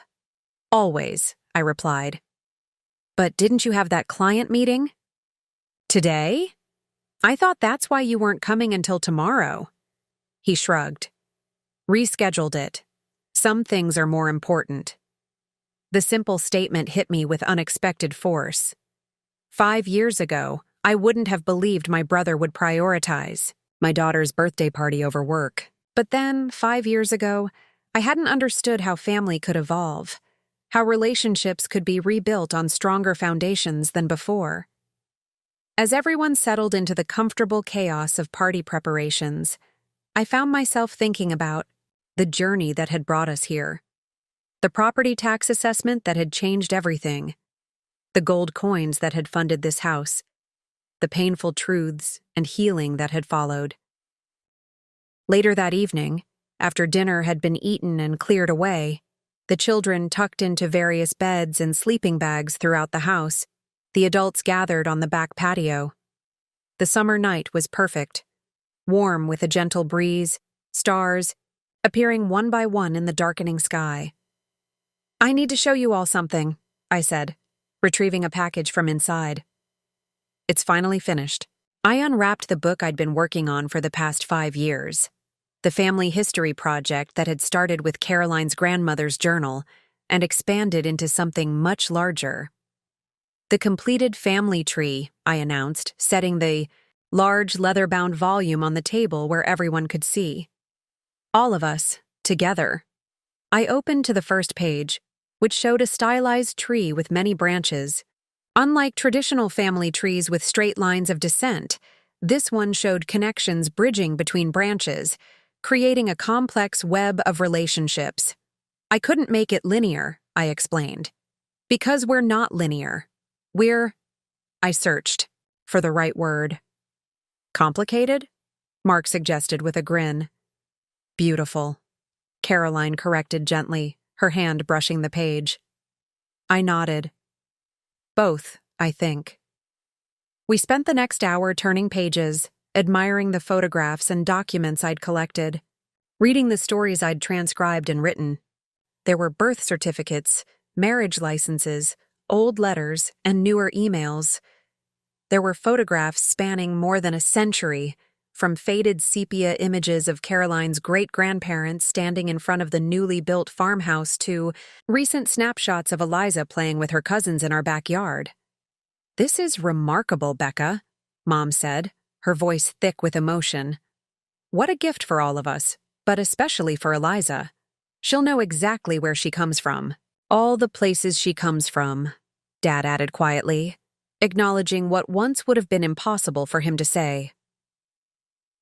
"Always," I replied. "But didn't you have that client meeting?" "Today? I thought that's why you weren't coming until tomorrow." He shrugged. "Rescheduled it. Some things are more important." The simple statement hit me with unexpected force. 5 years ago, I wouldn't have believed my brother would prioritize my daughter's birthday party over work. But then, 5 years ago, I hadn't understood how family could evolve, how relationships could be rebuilt on stronger foundations than before. As everyone settled into the comfortable chaos of party preparations, I found myself thinking about the journey that had brought us here. The property tax assessment that had changed everything. The gold coins that had funded this house. The painful truths and healing that had followed. Later that evening, after dinner had been eaten and cleared away, the children tucked into various beds and sleeping bags throughout the house, the adults gathered on the back patio. The summer night was perfect, warm with a gentle breeze, stars appearing one by one in the darkening sky. "I need to show you all something," I said, retrieving a package from inside. "It's finally finished." I unwrapped the book I'd been working on for the past 5 years, the family history project that had started with Caroline's grandmother's journal and expanded into something much larger. "The completed family tree," I announced, setting the large leather-bound volume on the table where everyone could see. All of us, together. I opened to the first page, which showed a stylized tree with many branches. Unlike traditional family trees with straight lines of descent, this one showed connections bridging between branches, creating a complex web of relationships. "I couldn't make it linear," I explained. "Because we're not linear. I searched for the right word. "Complicated?" Mark suggested with a grin. "Beautiful," Caroline corrected gently, her hand brushing the page. I nodded. "Both, I think." We spent the next hour turning pages, admiring the photographs and documents I'd collected, reading the stories I'd transcribed and written. There were birth certificates, marriage licenses, old letters, and newer emails. There were photographs spanning more than a century, from faded sepia images of Caroline's great-grandparents standing in front of the newly built farmhouse to recent snapshots of Eliza playing with her cousins in our backyard. "This is remarkable, Becca," Mom said, her voice thick with emotion. "What a gift for all of us, but especially for Eliza. She'll know exactly where she comes from. All the places she comes from," Dad added quietly, acknowledging what once would have been impossible for him to say.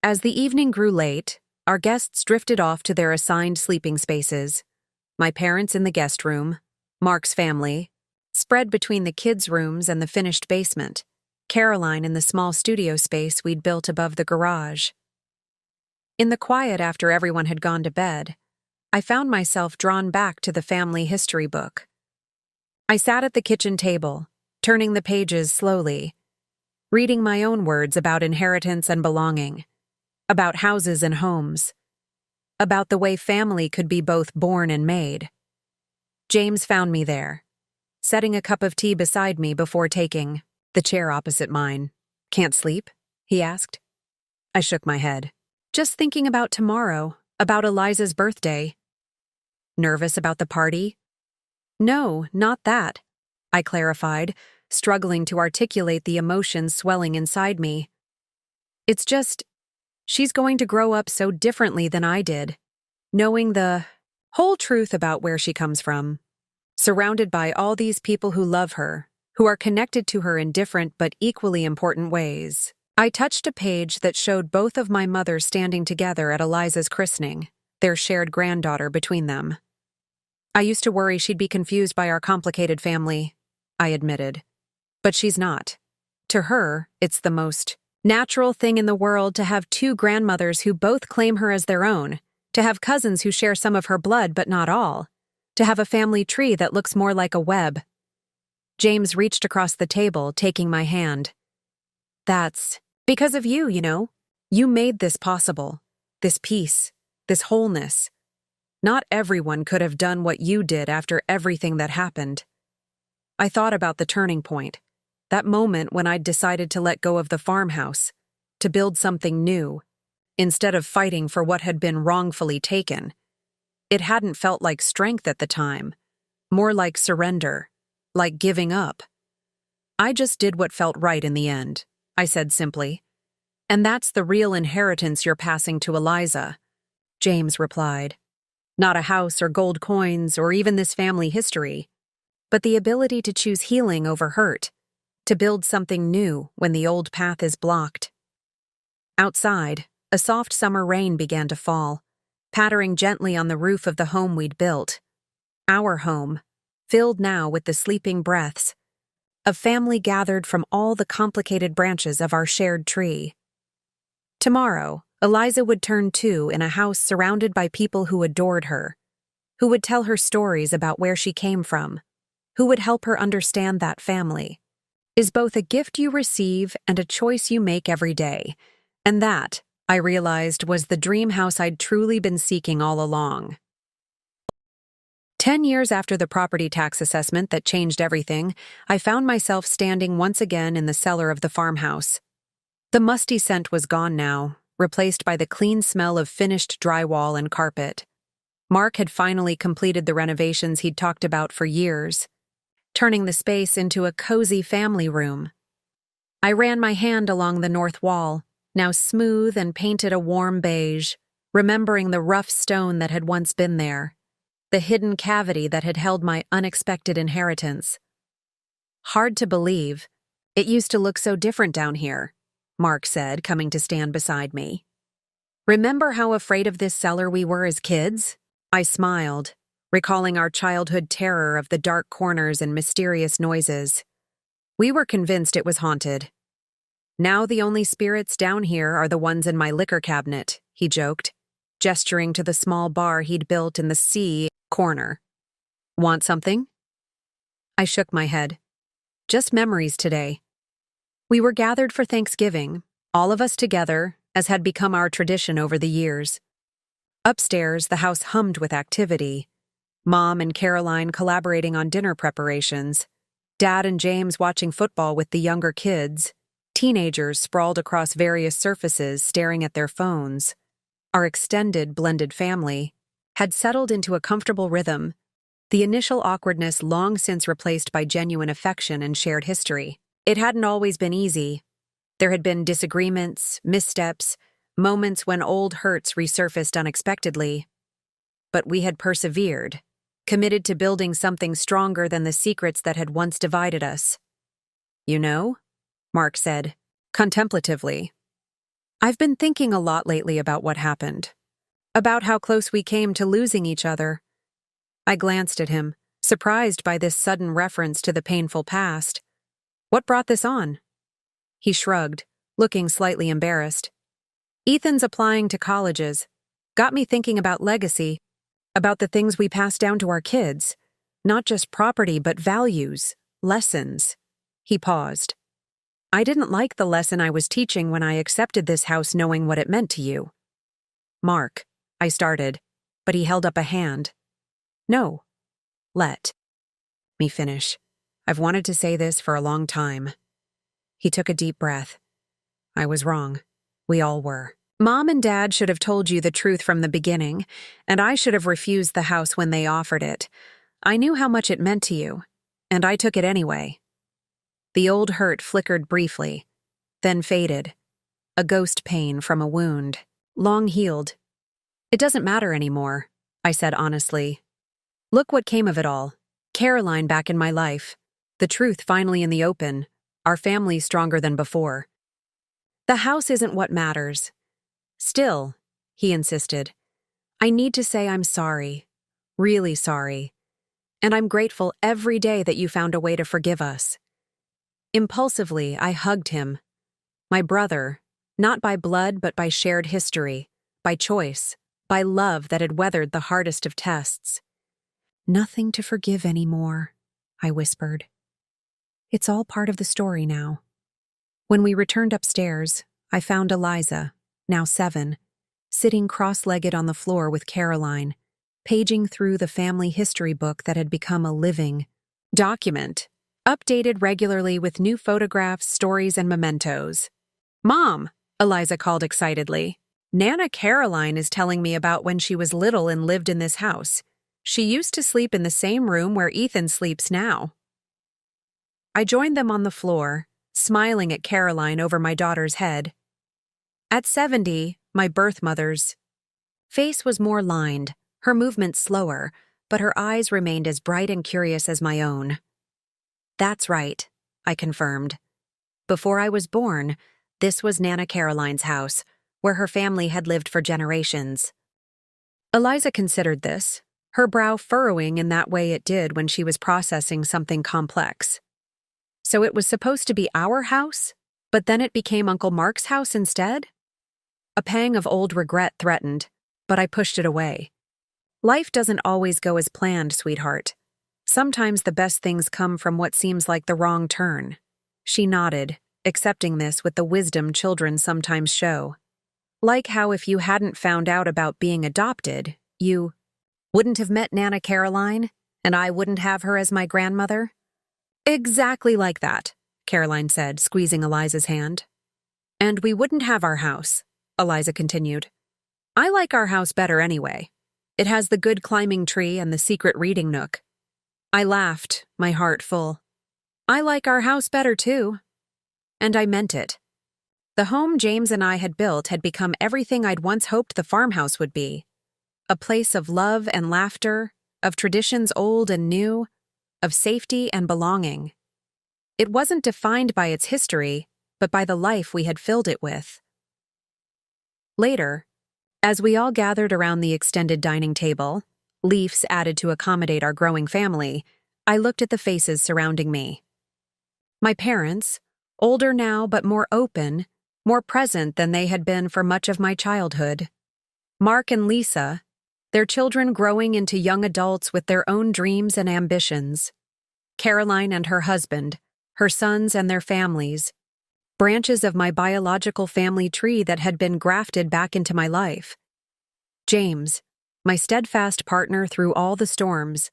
As the evening grew late, our guests drifted off to their assigned sleeping spaces. My parents in the guest room, Mark's family, spread between the kids' rooms and the finished basement, Caroline in the small studio space we'd built above the garage. In the quiet after everyone had gone to bed, I found myself drawn back to the family history book. I sat at the kitchen table, turning the pages slowly, reading my own words about inheritance and belonging, about houses and homes, about the way family could be both born and made. James found me there, setting a cup of tea beside me before taking the chair opposite mine. "Can't sleep?" he asked. I shook my head. "Just thinking about tomorrow, about Eliza's birthday." "Nervous about the party?" "No, not that," I clarified, struggling to articulate the emotions swelling inside me. "It's just, she's going to grow up so differently than I did, knowing the whole truth about where she comes from, surrounded by all these people who love her, who are connected to her in different but equally important ways." I touched a page that showed both of my mothers standing together at Eliza's christening, their shared granddaughter between them. I used to worry she'd be confused by our complicated family, I admitted. But she's not. To her, it's the most natural thing in the world to have two grandmothers who both claim her as their own, to have cousins who share some of her blood but not all, to have a family tree that looks more like a web. James reached across the table, taking my hand. That's because of you, you know. You made this possible. This peace. This wholeness. Not everyone could have done what you did after everything that happened. I thought about the turning point. That moment when I'd decided to let go of the farmhouse. To build something new. Instead of fighting for what had been wrongfully taken. It hadn't felt like strength at the time. More like surrender. Like giving up. I just did what felt right in the end, I said simply. And that's the real inheritance you're passing to Eliza, James replied. Not a house or gold coins or even this family history, but the ability to choose healing over hurt, to build something new when the old path is blocked. Outside, a soft summer rain began to fall, pattering gently on the roof of the home we'd built. Our home, filled now with the sleeping breaths of family gathered from all the complicated branches of our shared tree. Tomorrow, Eliza would turn 2 in a house surrounded by people who adored her, who would tell her stories about where she came from, who would help her understand that family is both a gift you receive and a choice you make every day. And that, I realized, was the dream house I'd truly been seeking all along. 10 years after the property tax assessment that changed everything, I found myself standing once again in the cellar of the farmhouse. The musty scent was gone now, replaced by the clean smell of finished drywall and carpet. Mark had finally completed the renovations he'd talked about for years, turning the space into a cozy family room. I ran my hand along the north wall, now smooth and painted a warm beige, remembering the rough stone that had once been there, the hidden cavity that had held my unexpected inheritance. Hard to believe. It used to look so different down here, Mark said, coming to stand beside me. Remember how afraid of this cellar we were as kids? I smiled, recalling our childhood terror of the dark corners and mysterious noises. We were convinced it was haunted. Now the only spirits down here are the ones in my liquor cabinet, he joked, gesturing to the small bar he'd built in the C corner. Want something? I shook my head. Just memories today. We were gathered for Thanksgiving, all of us together, as had become our tradition over the years. Upstairs, the house hummed with activity. Mom and Caroline collaborating on dinner preparations. Dad and James watching football with the younger kids. Teenagers sprawled across various surfaces staring at their phones. Our extended, blended family had settled into a comfortable rhythm, the initial awkwardness long since replaced by genuine affection and shared history. It hadn't always been easy. There had been disagreements, missteps, moments when old hurts resurfaced unexpectedly. But we had persevered, committed to building something stronger than the secrets that had once divided us. You know, Mark said, contemplatively, I've been thinking a lot lately about what happened, about how close we came to losing each other. I glanced at him, surprised by this sudden reference to the painful past. What brought this on? He shrugged, looking slightly embarrassed. Ethan's applying to colleges. Got me thinking about legacy, about the things we pass down to our kids. Not just property, but values, lessons. He paused. I didn't like the lesson I was teaching when I accepted this house knowing what it meant to you. Mark, I started, but he held up a hand. No. Let me finish. I've wanted to say this for a long time. He took a deep breath. I was wrong. We all were. Mom and Dad should have told you the truth from the beginning, and I should have refused the house when they offered it. I knew how much it meant to you, and I took it anyway. The old hurt flickered briefly, then faded. A ghost pain from a wound, long healed. It doesn't matter anymore, I said honestly. Look what came of it all. Caroline back in my life. The truth finally in the open. Our family stronger than before. The house isn't what matters. Still, he insisted, I need to say I'm sorry. Really sorry. and I'm grateful every day that you found a way to forgive us." Impulsively, I hugged him. My brother, not by blood but by shared history, by choice, by love that had weathered the hardest of tests. "Nothing to forgive anymore," I whispered. "It's all part of the story now." When we returned upstairs, I found Eliza, now 7, sitting cross-legged on the floor with Caroline, paging through the family history book that had become a living document, updated regularly with new photographs, stories, and mementos. "Mom," Eliza called excitedly, "Nana Caroline is telling me about when she was little and lived in this house. She used to sleep in the same room where Ethan sleeps now." I joined them on the floor, smiling at Caroline over my daughter's head. At 70, my birth mother's face was more lined, her movements slower, but her eyes remained as bright and curious as my own. "That's right," I confirmed. Before I was born, this was Nana Caroline's house, where her family had lived for generations. Eliza considered this, her brow furrowing in that way it did when she was processing something complex. "So it was supposed to be our house, but then it became Uncle Mark's house instead?" A pang of old regret threatened, but I pushed it away. "Life doesn't always go as planned, sweetheart. Sometimes the best things come from what seems like the wrong turn." She nodded, accepting this with the wisdom children sometimes show. "Like how if you hadn't found out about being adopted, you wouldn't have met Nana Caroline, and I wouldn't have her as my grandmother?" "Exactly like that," Caroline said, squeezing Eliza's hand. "And we wouldn't have our house," Eliza continued. "I like our house better anyway. It has the good climbing tree and the secret reading nook." I laughed, my heart full. "I like our house better too." And I meant it. The home James and I had built had become everything I'd once hoped the farmhouse would be. A place of love and laughter, of traditions old and new, of safety and belonging. It wasn't defined by its history, but by the life we had filled it with. Later, as we all gathered around the extended dining table, leaves added to accommodate our growing family, I looked at the faces surrounding me. My parents, older now but more open, more present than they had been for much of my childhood. Mark and Lisa, their children growing into young adults with their own dreams and ambitions. Caroline and her husband, her sons and their families, branches of my biological family tree that had been grafted back into my life. James, my steadfast partner through all the storms.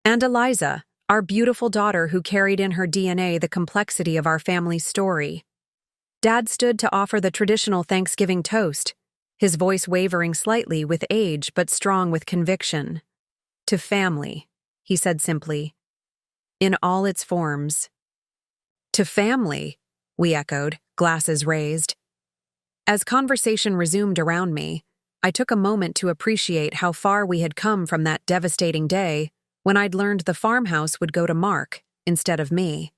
And Eliza, our beautiful daughter who carried in her DNA the complexity of our family's story. Dad stood to offer the traditional Thanksgiving toast, his voice wavering slightly with age but strong with conviction. "To family," he said simply, "in all its forms." "To family," we echoed, glasses raised. As conversation resumed around me, I took a moment to appreciate how far we had come from that devastating day when I'd learned the farmhouse would go to Mark instead of me.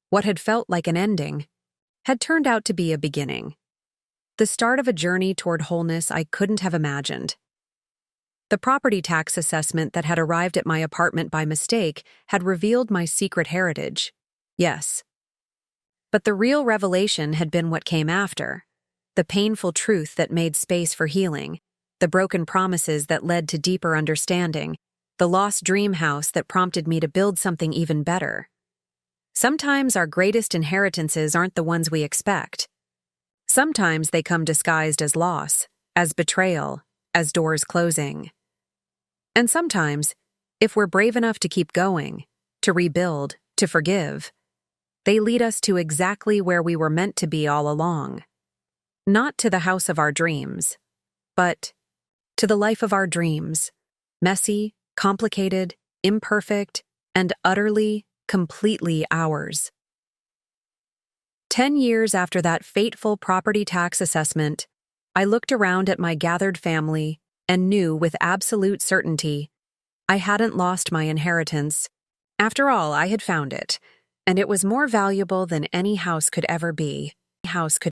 What had felt like an ending had turned out to be a beginning. The start of a journey toward wholeness I couldn't have imagined. The property tax assessment that had arrived at my apartment by mistake had revealed my secret heritage. Yes. But the real revelation had been what came after. The painful truth that made space for healing, the broken promises that led to deeper understanding, the lost dream house that prompted me to build something even better. Sometimes our greatest inheritances aren't the ones we expect. Sometimes they come disguised as loss, as betrayal, as doors closing. And sometimes, if we're brave enough to keep going, to rebuild, to forgive, they lead us to exactly where we were meant to be all along. Not to the house of our dreams, but to the life of our dreams, messy, complicated, imperfect, and utterly, completely ours. 10 years after that fateful property tax assessment, I looked around at my gathered family and knew with absolute certainty I hadn't lost my inheritance. After all, I had found it, and it was more valuable than any house could ever be.